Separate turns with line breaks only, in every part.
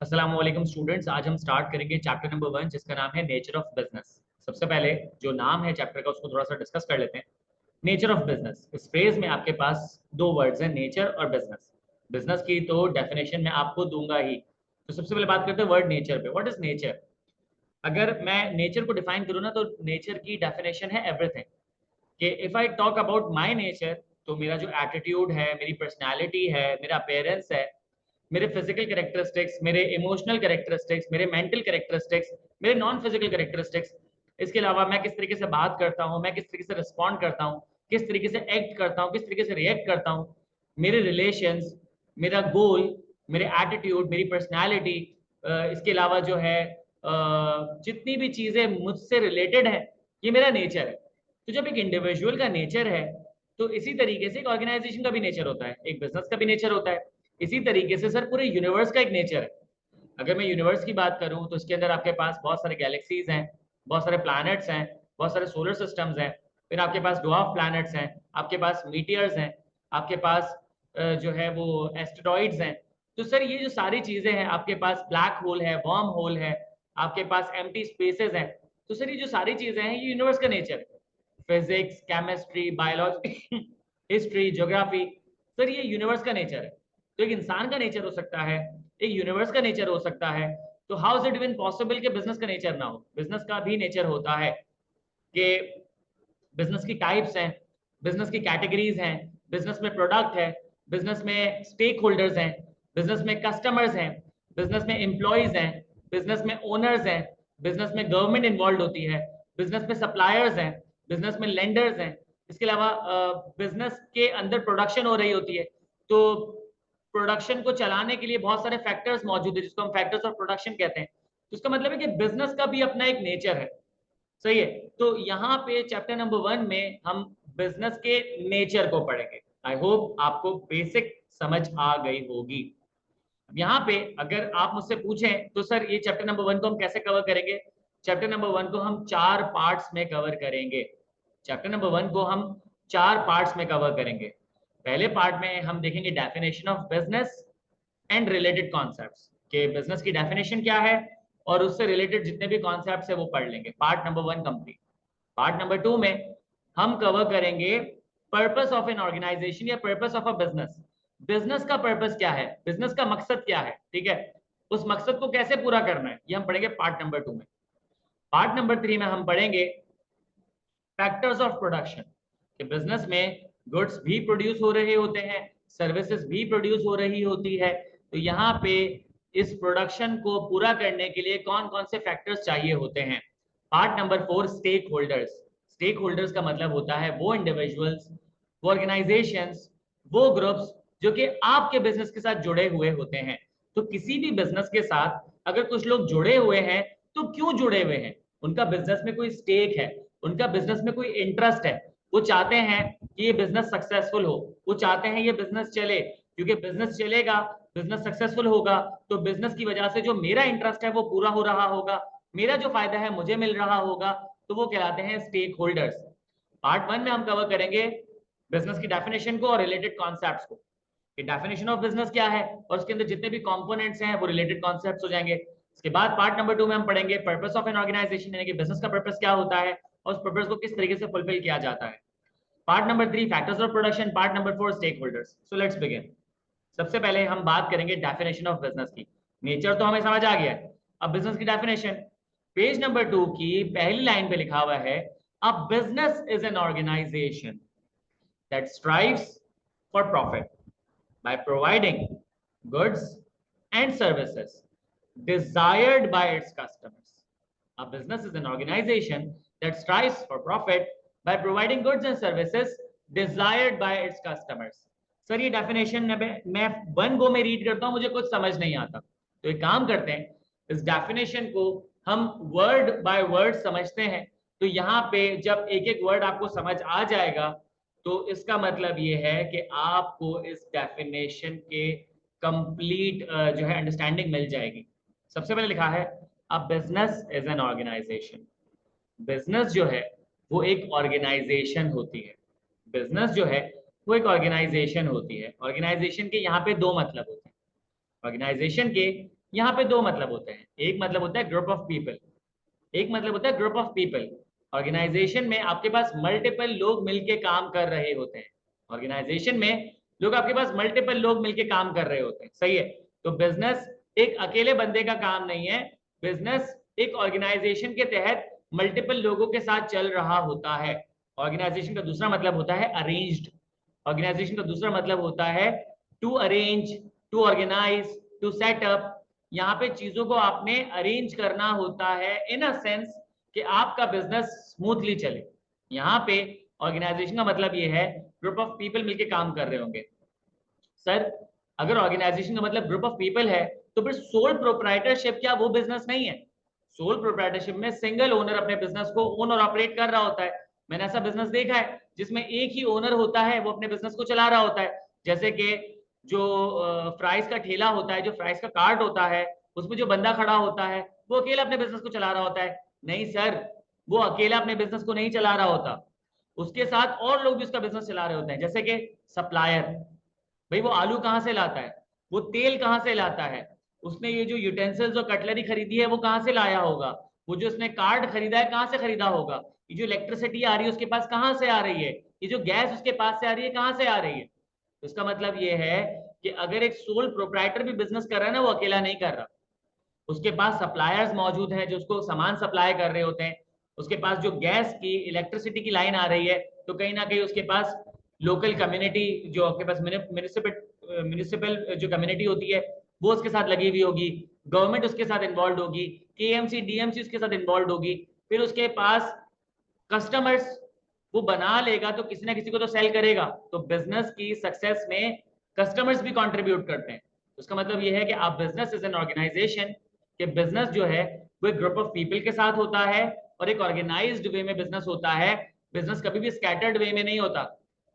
अस्सलाम वालेकुम स्टूडेंट्स। आज हम स्टार्ट करेंगे चैप्टर नंबर 1 जिसका नाम है नेचर ऑफ बिजनेस। सबसे पहले जो नाम है चैप्टर का उसको थोड़ा सा डिस्कस कर लेते हैं। नेचर ऑफ बिजनेस, इस फ्रेज में आपके पास दो वर्ड्स हैं, नेचर और बिजनेस। बिजनेस की तो डेफिनेशन मैं आपको दूंगा ही, तो सबसे पहले बात करते हैं वर्ड नेचर पे। What is nature? अगर मैं नेचर को डिफाइन करूँ ना, तो नेचर की डेफिनेशन है एवरीथिंग। कि if I talk about my nature, तो मेरा जो एटीट्यूड है, मेरी पर्सनैलिटी है, मेरा अपेयरेंस है, मेरे फिजिकल कैरेक्टरिस्टिक्स, मेरे इमोशनल कैरेक्टरिस्टिक्स, मेरे मेंटल कैरेक्टरिस्टिक्स, मेरे नॉन फिजिकल कैरेक्टरिस्टिक्स, इसके अलावा मैं किस तरीके से बात करता हूँ, मैं किस तरीके से रिस्पॉन्ड करता हूँ, किस तरीके से एक्ट करता हूँ, किस तरीके से रिएक्ट करता हूँ, मेरे रिलेशंस, मेरा गोल, मेरे एटीट्यूड, मेरी पर्सनैलिटी, इसके अलावा जो है जितनी भी चीज़ें मुझसे रिलेटेड है, ये मेरा नेचर है। तो जब एक इंडिविजुअल का नेचर है, तो इसी तरीके से एक ऑर्गेनाइजेशन का भी नेचर होता है, एक बिजनेस का भी नेचर होता है। इसी तरीके से सर पूरे यूनिवर्स का एक नेचर है। अगर मैं यूनिवर्स की बात करूं तो इसके अंदर आपके पास बहुत सारे गैलेक्सीज हैं, बहुत सारे प्लैनेट्स हैं, बहुत सारे सोलर सिस्टम्स हैं, फिर आपके पास ड्वार्फ प्लैनेट्स हैं, आपके पास मीटियर्स हैं, आपके पास जो है वो एस्टेरॉइड्स हैं। तो सर ये जो सारी चीजें हैं, आपके पास ब्लैक होल है, वर्म होल है, आपके पास एम्प्टी स्पेसेस हैं। तो सर ये जो सारी चीजें हैं, ये यूनिवर्स का नेचर है। Physics, chemistry, biology, history, geography, sir ये यूनिवर्स का नेचर है। तो एक इंसान का नेचर हो सकता है, एक यूनिवर्स का नेचर हो सकता है। तो how is it even possible कि बिजनेस का नेचर ना हो? बिजनेस का भी नेचर होता है कि बिजनेस की टाइप्स हैं, बिजनेस की कैटेगरीज हैं, बिजनेस में प्रोडक्ट है, बिजनेस में स्टेक होल्डर्स हैं, बिजनेस में कस्टमर्स हैं, बिजनेस में एम्प्लॉयज हैं, बिजनेस में ओनर्स हैं, बिजनेस में गवर्नमेंट इन्वॉल्व होती है, बिजनेस में सप्लायर्स हैं, बिजनेस में लेंडर्स हैं। इसके अलावा बिजनेस के अंदर प्रोडक्शन हो रही होती है, तो प्रोडक्शन को चलाने के लिए बहुत सारे फैक्टर्स मौजूद है, जिसको हम फैक्टर्स ऑफ प्रोडक्शन कहते हैं। तो इसका मतलब है कि बिजनेस का भी अपना एक नेचर है। सही है। तो यहाँ पे चैप्टर नंबर 1 में हम बिजनेस के नेचर को पढ़ेंगे। आई होप आपको बेसिक समझ आ गई होगी। यहाँ पे अगर आप मुझसे पूछें तो सर ये चैप्टर नंबर 1 को हम कैसे कवर करेंगे? चैप्टर नंबर 1 को हम 4 पार्ट्स में कवर करेंगे। चैप्टर नंबर 1 को हम 4 पार्ट्स में कवर करेंगे। पहले पार्ट में हम देखेंगे definition of business and related concepts, के बिजनेस की डेफिनेशन क्या है, और उससे रिलेटेड जितने भी कॉन्सेप्ट्स है वो पढ़ लेंगे। Part number 1 complete. Part number 2 में हम कवर करेंगे पर्पस ऑफ एन ऑर्गेनाइजेशन या purpose of a business. Business का पर्पस क्या है, बिजनेस का मकसद क्या है, ठीक है, उस मकसद को कैसे पूरा करना है, ये हम पढ़ेंगे पार्ट नंबर 2 में। पार्ट नंबर 3 में हम पढ़ेंगे फैक्टर्स ऑफ प्रोडक्शन, कि बिजनेस में गुड्स भी प्रोड्यूस हो रहे होते हैं, सर्विसेज भी प्रोड्यूस हो रही होती है। तो यहाँ पे इस प्रोडक्शन को पूरा करने के लिए कौन कौन से फैक्टर्स चाहिए होते हैं। Part number 4 stakeholders. Stakeholders का मतलब होता है वो इंडिविजुअल्स, वो ऑर्गेनाइजेशंस, वो ग्रुप्स जो कि आपके बिजनेस के साथ जुड़े हुए होते हैं। तो किसी भी बिजनेस के साथ अगर कुछ लोग जुड़े हुए हैं, तो क्यों जुड़े हुए हैं? उनका बिजनेस में कोई स्टेक है, उनका बिजनेस में कोई इंटरेस्ट है, वो चाहते हैं कि ये बिजनेस सक्सेसफुल हो, वो चाहते हैं ये बिजनेस चले, क्योंकि बिजनेस चलेगा, बिजनेस सक्सेसफुल होगा, तो बिजनेस की वजह से जो मेरा इंटरेस्ट है वो पूरा हो रहा होगा, मेरा जो फायदा है मुझे मिल रहा होगा, तो वो कहलाते हैं स्टेक होल्डर्स। पार्ट 1 में हम कवर करेंगे बिजनेस की डेफिनेशन को और रिलेटेड कॉन्सेप्ट्स को, कि डेफिनेशन ऑफ बिजनेस क्या है, और उसके अंदर जितने भी कंपोनेंट्स हैं वो रिलेटेड कॉन्सेप्ट्स हो जाएंगे। इसके बाद पार्ट नंबर 2 में हम पढ़ेंगे पर्पस ऑफ एन ऑर्गेनाइजेशन, यानी कि बिजनेस का पर्पस क्या होता है और उस पर्पस को किस तरीके से फुलफिल किया जाता है। Part number 3 factors of production, part number 4 stakeholders. So let's begin. सबसे पहले हम बात करेंगे डेफिनेशन ऑफ बिजनेस की। नेचर तो हमें समझ आ गया है, अब बिजनेस की डेफिनेशन। पेज नंबर 2 की पहली लाइन पे लिखा हुआ है, a business is an organisation that strives for profit by providing goods and services desired by its customers. A business is an organization that strives for profit by providing goods and services desired by its customers. Sir ये definition मैं one go में read करता हूं, मुझे कुछ समझ नहीं आता, तो एक काम करते हैं, इस डेफिनेशन को हम वर्ड बाय वर्ड समझते हैं। तो यहाँ पे जब एक एक वर्ड आपको समझ आ जाएगा, तो इसका मतलब ये है कि आपको इस डेफिनेशन के कंप्लीट जो है अंडरस्टैंडिंग मिल जाएगी। सबसे पहले लिखा है, a business is an organisation. Business जो है वो एक ऑर्गेनाइजेशन होती है। बिजनेस जो है वो एक ऑर्गेनाइजेशन होती है। ऑर्गेनाइजेशन के यहाँ पे दो मतलब होते हैं। ऑर्गेनाइजेशन के यहाँ पे दो मतलब होते हैं, एक मतलब होता है ग्रुप ऑफ पीपल, एक मतलब होता है ग्रुप ऑफ पीपल। ऑर्गेनाइजेशन में आपके पास मल्टीपल लोग मिलके काम कर रहे होते हैं, ऑर्गेनाइजेशन में लोग आपके पास मल्टीपल लोग मिलके काम कर रहे होते हैं, सही है। तो बिजनेस एक अकेले बंदे का काम नहीं है, बिजनेस एक ऑर्गेनाइजेशन के तहत मल्टीपल लोगों के साथ चल रहा होता है। ऑर्गेनाइजेशन का दूसरा मतलब होता है अरेंज्ड, ऑर्गेनाइजेशन का दूसरा मतलब होता है to arrange, to organise, to set up. यहाँ पे चीजों को आपने अरेंज करना होता है इन अ सेंस कि आपका बिजनेस स्मूथली चले। यहाँ पे ऑर्गेनाइजेशन का मतलब ये है ग्रुप ऑफ पीपल मिलके काम कर रहे होंगे। सर अगर ऑर्गेनाइजेशन का मतलब ग्रुप ऑफ पीपल है तो फिर सोल प्रोप्राइटरशिप क्या वो बिजनेस नहीं है? सोल प्रोप्राइटरशिप में सिंगल ओनर अपने बिजनेस को ओन और ऑपरेट कर रहा होता है। मैंने ऐसा बिजनेस देखा है जिसमें एक ही ओनर होता है, वो अपने बिजनेस को चला रहा होता है। जैसे कि जो फ्राइज का ठेला होता है, जो फ्राइज का कार्ट होता है, उसमें जो बंदा खड़ा होता है वो अकेला अपने बिजनेस को चला रहा होता है। नहीं सर, वो अकेला अपने बिजनेस को नहीं चला रहा होता, उसके साथ और लोग भी उसका बिजनेस चला रहे होते हैं। जैसे कि सप्लायर, भाई वो आलू कहाँ से लाता है, वो तेल कहाँ से लाता है, उसने ये जो यूटेंसिल्स और कटलरी खरीदी है वो कहाँ से लाया होगा, वो जो उसने कार्ड खरीदा है कहाँ से खरीदा होगा, ये जो इलेक्ट्रिसिटी आ रही है उसके पास कहाँ से आ रही है, ये जो गैस उसके पास से आ रही है कहाँ से आ रही है। तो इसका मतलब ये है कि अगर एक सोल प्रोप्राइटर भी बिजनेस कर रहा है ना, वो अकेला नहीं कर रहा, उसके पास सप्लायर्स मौजूद हैं जो उसको सामान सप्लाई कर रहे होते हैं। उसके पास जो गैस की इलेक्ट्रिसिटी की लाइन आ रही है तो कहीं ना कहीं उसके पास लोकल कम्युनिटी, जो आपके पास म्यूनिसिपल म्यूनिसिपल जो कम्युनिटी होती है वो उसके साथ लगी हुई होगी, गवर्नमेंट उसके साथ इन्वॉल्व होगी, केएमसी डीएमसी उसके साथ इन्वॉल्व होगी। फिर उसके पास कस्टमर्स वो बना लेगा तो किसी ना किसी को तो सेल करेगा। तो बिजनेस की सक्सेस में कस्टमर्स भी कंट्रीब्यूट करते हैं। उसका मतलब ये है कि आप बिजनेस इज एन ऑर्गेनाइजेशन, कि बिजनेस जो है वो एक ग्रुप ऑफ पीपल के साथ होता है और एक ऑर्गेनाइज्ड वे में बिजनेस होता है। बिजनेस कभी भी स्कैटर्ड वे में नहीं होता।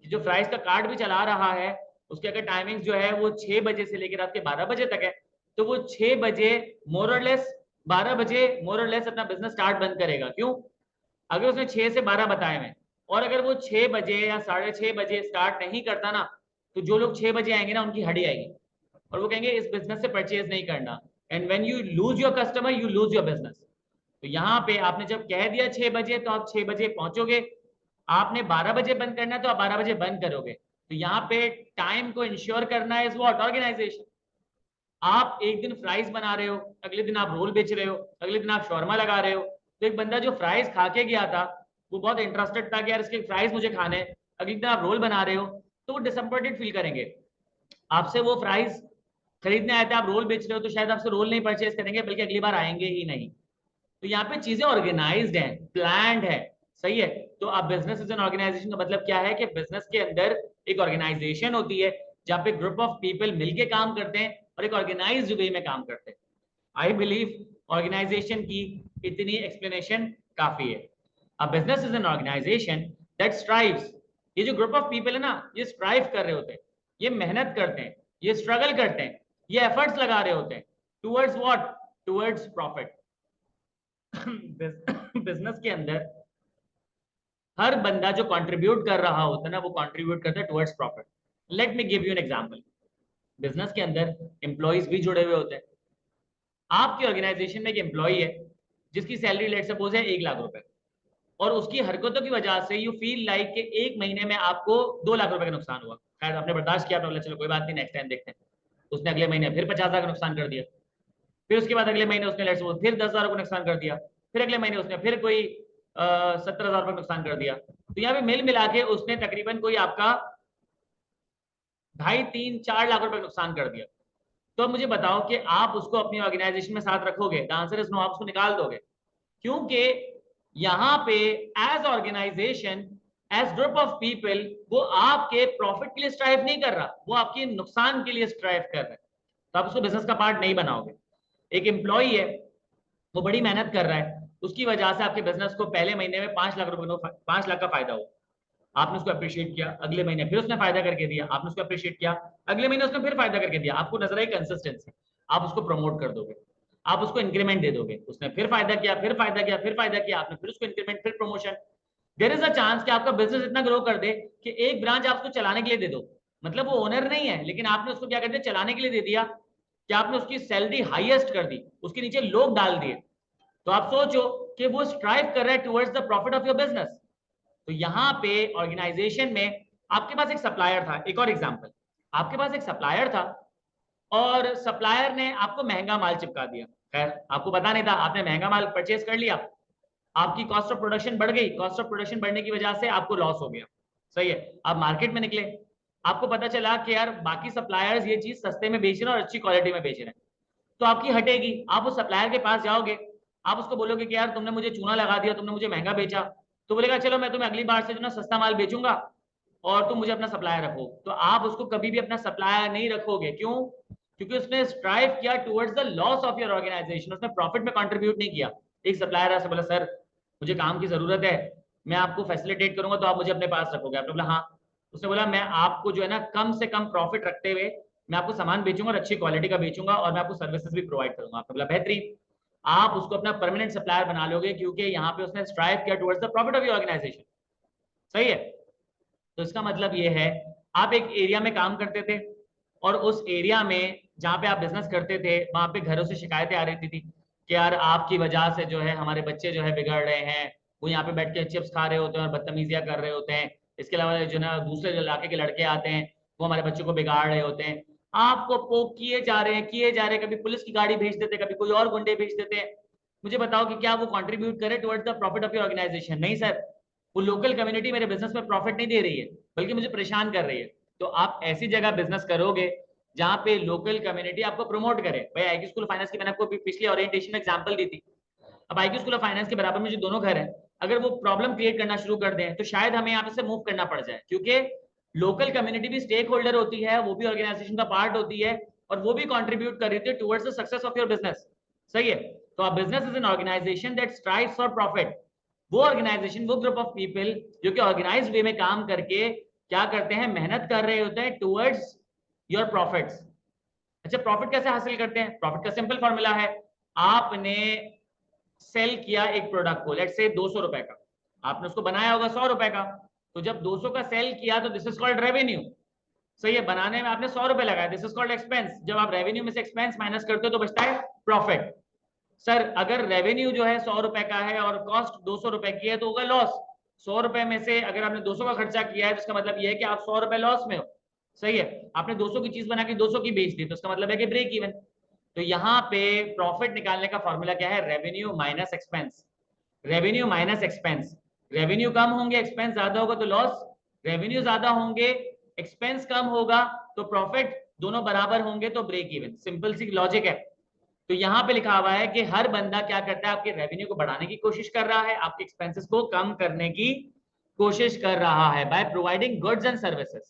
जो फ्राइज का कार्ड भी चला रहा है उसके अगर टाइमिंग जो है वो 6 बजे से लेकर रात के 12 बजे तक है, तो वो 6 बजे मोर और लेस 12 बजे मोर और लेस अपना बिजनेस स्टार्ट बंद करेगा। क्यों? अगर उसने 6 से 12 बताए हुए, और अगर वो 6 बजे या 6:30 बजे स्टार्ट नहीं करता ना, तो जो लोग 6 बजे आएंगे ना उनकी हड्डी आएगी और वो कहेंगे इस बिजनेस से परचेज नहीं करना। And when you lose your customer you lose your business. तो यहाँ पे आपने जब कह दिया 6 बजे तो आप 6 बजे पहुंचोगे, आपने 12 बजे बंद करना है तो आप 12 बजे बंद करोगे। तो यहाँ पे टाइम को इंश्योर करना इज व्हाट? ऑर्गेनाइजेशन। आप एक दिन फ्राइज बना रहे हो, अगले दिन आप रोल बेच रहे हो, अगले दिन आप शॉर्मा लगा रहे हो। तो एक बंदा जो फ्राइज खा के गया था वो बहुत इंटरेस्टेड था कि यार इसके फ्राइज मुझे खाने, अगले दिन आप रोल बना रहे हो तो वो डिसअपॉइंटेड फील करेंगे। आपसे वो फ्राइज खरीदने आए थे, आप रोल बेच रहे हो तो शायद आपसे रोल नहीं परचेज करेंगे बल्कि अगली बार आएंगे ही नहीं। तो यहाँ पे चीजें ऑर्गेनाइज्ड हैं, प्लान्ड है, सही है। तो आप बिजनेस इज एन ऑर्गेनाइजेशन का मतलब क्या है कि बिजनेस के अंदर एक ऑर्गेनाइजेशन होती है जहाँ पे ग्रुप ऑफ पीपल मिलके काम करते हैं और एक ऑर्गेनाइज्ड वे में काम करते हैं। आई बिलीव ऑर्गेनाइजेशन की इतनी एक्सप्लेनेशन काफी है। अब business is an organisation that strives, ये जो ग्रुप ऑफ पीपल है ना ये स्ट्राइव कर रहे होते हैं, ये मेहनत करते हैं, ये स्ट्रगल करते हैं, ये एफर्ट्स लगा रहे होते हैं towards what? Towards profit. Business के अंदर हर बंदा जो कंट्रीब्यूट कर रहा होता है ना वो कंट्रीब्यूट करता है towards profit. Let me give you an example. Business के अंदर एम्प्लॉइज भी जुड़े हुए होते हैं। आपकी ऑर्गेनाइजेशन में एक एम्प्लॉय है जिसकी सैलरी लेट सपोज है 1 लाख रुपए, और उसकी हरकतों की वजह से यू फील लाइक कि एक महीने में आपको 2 लाख रुपए का नुकसान हुआ। खैर आपने बर्दाश्त किया, तो चलो कोई बात नहीं, नेक्स्ट टाइम देखते हैं। उसने अगले महीने फिर 50,000 का नुकसान कर दिया, फिर उसके बाद अगले महीने उसने लेट सपोज फिर 10,000 को नुकसान कर दिया, फिर अगले महीने उसने फिर कोई 70,000 का नुकसान कर दिया। तो यहाँ पे मिल मिला के उसने तकरीबन कोई आपका 2.5 3 4 लाख रुपए का नुकसान कर दिया। तो अब मुझे बताओ कि आप उसको अपनी ऑर्गेनाइजेशन में साथ रखोगे? द आंसर इज नो, आप उसको निकाल दोगे। क्योंकि यहाँ पे as organisation, as group of people, वो आपके प्रॉफिट के लिए स्ट्राइव नहीं कर रहा, वो आपके नुकसान के लिए स्ट्राइव कर रहा है। तो आप उसको बिजनेस का पार्ट नहीं बनाओगे। एक एम्प्लॉय है, वो बड़ी मेहनत कर रहा है, उसकी वजह से आपके बिजनेस को पहले महीने में 5 लाख रुपए 5 लाख का फायदा हुआ, आपने उसको अप्रिशिएट किया, अगले महीने फिर उसने फायदा करके दिया, आपने उसको अप्रिशिएट किया, अगले महीने उसने फिर फायदा करके दिया। आपको नजर आई कंसिस्टेंसी, आप उसको प्रमोट कर दोगे, आप उसको इंक्रीमेंट दे दोगे। उसने फिर फायदा किया, फिर फायदा किया, फिर फायदा किया, आपने फिर उसको इंक्रीमेंट, फिर promotion. There is a chance कि आपका बिजनेस इतना ग्रो कर दे कि एक ब्रांच आप उसको चलाने के लिए दे दो, मतलब वो ओनर नहीं है लेकिन आपने उसको क्या कर दिया, चलाने के लिए दे दिया। कि आपने उसकी सैलरी हाईएस्ट कर दी, उसके नीचे लोग डाल दिए, तो आप सोचो कि वो स्ट्राइव कर रहा है towards the profit of your business. तो यहाँ पे ऑर्गेनाइजेशन में आपके पास एक सप्लायर था, एक और एग्जांपल, आपके पास एक सप्लायर था और सप्लायर ने आपको महंगा माल चिपका दिया। खैर आपको पता नहीं था, आपने महंगा माल परचेज कर लिया, आपकी कॉस्ट ऑफ प्रोडक्शन बढ़ गई, कॉस्ट ऑफ प्रोडक्शन बढ़ने की वजह से आपको लॉस हो गया। सही है, आप मार्केट में निकले, आपको पता चला कि यार बाकी सप्लायर्स ये चीज सस्ते में बेच रहे हैं और अच्छी क्वालिटी में बेच रहे हैं, तो आपकी हटेगी, आप उस सप्लायर के पास जाओगे, आप उसको बोलोगे कि यार तुमने मुझे चूना लगा दिया, तुमने मुझे महंगा बेचा, तो बोलेगा चलो मैं तुम्हें अगली बार से जो ना सस्ता माल बेचूंगा और तुम मुझे अपना सप्लायर रखो। तो आप उसको कभी भी अपना सप्लायर नहीं रखोगे, क्यों? क्योंकि उसने स्ट्राइव किया towards the loss of your organisation, उसने प्रॉफिट में कंट्रीब्यूट नहीं किया। एक सप्लायर से बोला सर मुझे काम की जरूरत है, मैं आपको फैसिलिटेट करूंगा तो आप मुझे अपने पास रखोगे? आपने बोला हाँ। उसने बोला मैं आपको जो है ना कम से कम प्रॉफिट रखते हुए मैं आपको सामान बेचूंगा और अच्छी क्वालिटी का बेचूंगा और मैं आपको सर्विसेज भी प्रोवाइड करूंगा। आपने बोला बेहतरीन, आप उसको अपना परमानेंट सप्लायर बना लोगे क्योंकि यहाँ पे उसने स्ट्राइव किया towards the profit of your organisation. सही है, तो इसका मतलब ये है आप एक एरिया में काम करते थे और उस एरिया में जहाँ पे आप बिजनेस करते थे वहां पे घरों से शिकायतें आ रही थी कि यार आपकी वजह से जो है हमारे बच्चे जो है बिगड़ रहे हैं, वो यहाँ पे बैठ के चिप्स खा रहे होते हैं और बदतमीजियां कर रहे होते हैं, इसके अलावा जो ना दूसरे इलाके के लड़के आते हैं वो हमारे बच्चों को बिगाड़ रहे होते हैं। आपको पोक किए जा रहे हैं, किए जा रहे हैं, कभी पुलिस की गाड़ी भेज देते, कभी कोई और गुंडे भेज देते हैं। मुझे बताओ कि क्या वो कंट्रीब्यूट करे towards the profit of your organisation? नहीं सर, वो लोकल कम्युनिटी मेरे बिजनेस में प्रॉफिट नहीं दे रही है बल्कि मुझे परेशान कर रही है। तो आप ऐसी जगह बिजनेस करोगे जहां पे लोकल कम्युनिटी आपको प्रमोट करे। भाई आईक्यू स्कूल ऑफ फाइनेंस की मैंने आपको पिछले ओरिएंटेशन में एग्जांपल दी थी। अब आईक्यू स्कूल ऑफ फाइनेंस के बराबर में जो दोनों घर हैं, अगर वो प्रॉब्लम क्रिएट करना शुरू कर दें तो शायद हमें यहाँ से मूव करना पड़ जाए, क्योंकि लोकल कम्युनिटी भी स्टेक होल्डर होती है, वो भी ऑर्गेनाइजेशन का पार्ट होती है और वो भी कंट्रीब्यूट कर रही थी towards the success of your business. सही है, तो a business is an organisation that strives for profit. वो ऑर्गेनाइजेशन, वो ग्रुप ऑफ पीपल जो कि ऑर्गेनाइज्ड वे में काम करके क्या करते हैं, मेहनत कर रहे होते हैं टुवर्ड्स योर प्रॉफिट्स। अच्छा, प्रॉफिट कैसे हासिल करते हैं? प्रॉफिट का सिंपल फॉर्मूला है, आपने सेल किया एक प्रोडक्ट को, लेट्स से 200 रुपए का, आपने उसको बनाया होगा 100 रुपए का, तो जब 200 का सेल किया तो दिस इज कॉल्ड रेवेन्यू। सही है, बनाने में आपने 100 रुपए लगाया, दिस इज कॉल्ड एक्सपेंस। जब आप रेवेन्यू में से एक्सपेंस माइनस करते हो तो बचता है प्रॉफिट। सर अगर रेवेन्यू जो है 100 रुपए का है और कॉस्ट 200 रुपए की है तो होगा लॉस। 100 रुपए में से अगर आपने 200 का खर्चा किया है तो इसका मतलब यह है कि आप 100 रुपए लॉस में हो। सही है, आपने 200 की चीज बना के 200 की बेच दी तो इसका मतलब है कि ब्रेक इवन। तो यहाँ पे प्रॉफिट निकालने का फॉर्मूला क्या है? Revenue minus expense. Revenue minus expense, revenue कम होंगे एक्सपेंस ज्यादा होगा तो लॉस, रेवेन्यू ज्यादा होंगे एक्सपेंस कम होगा तो प्रॉफिट, दोनों बराबर होंगे तो ब्रेक इवन। सिंपल सी लॉजिक है। तो यहाँ पे लिखा हुआ है कि हर बंदा क्या करता है, आपके रेवेन्यू को बढ़ाने की कोशिश कर रहा है, आपके एक्सपेंसेस को कम करने की कोशिश कर रहा है by providing goods and services.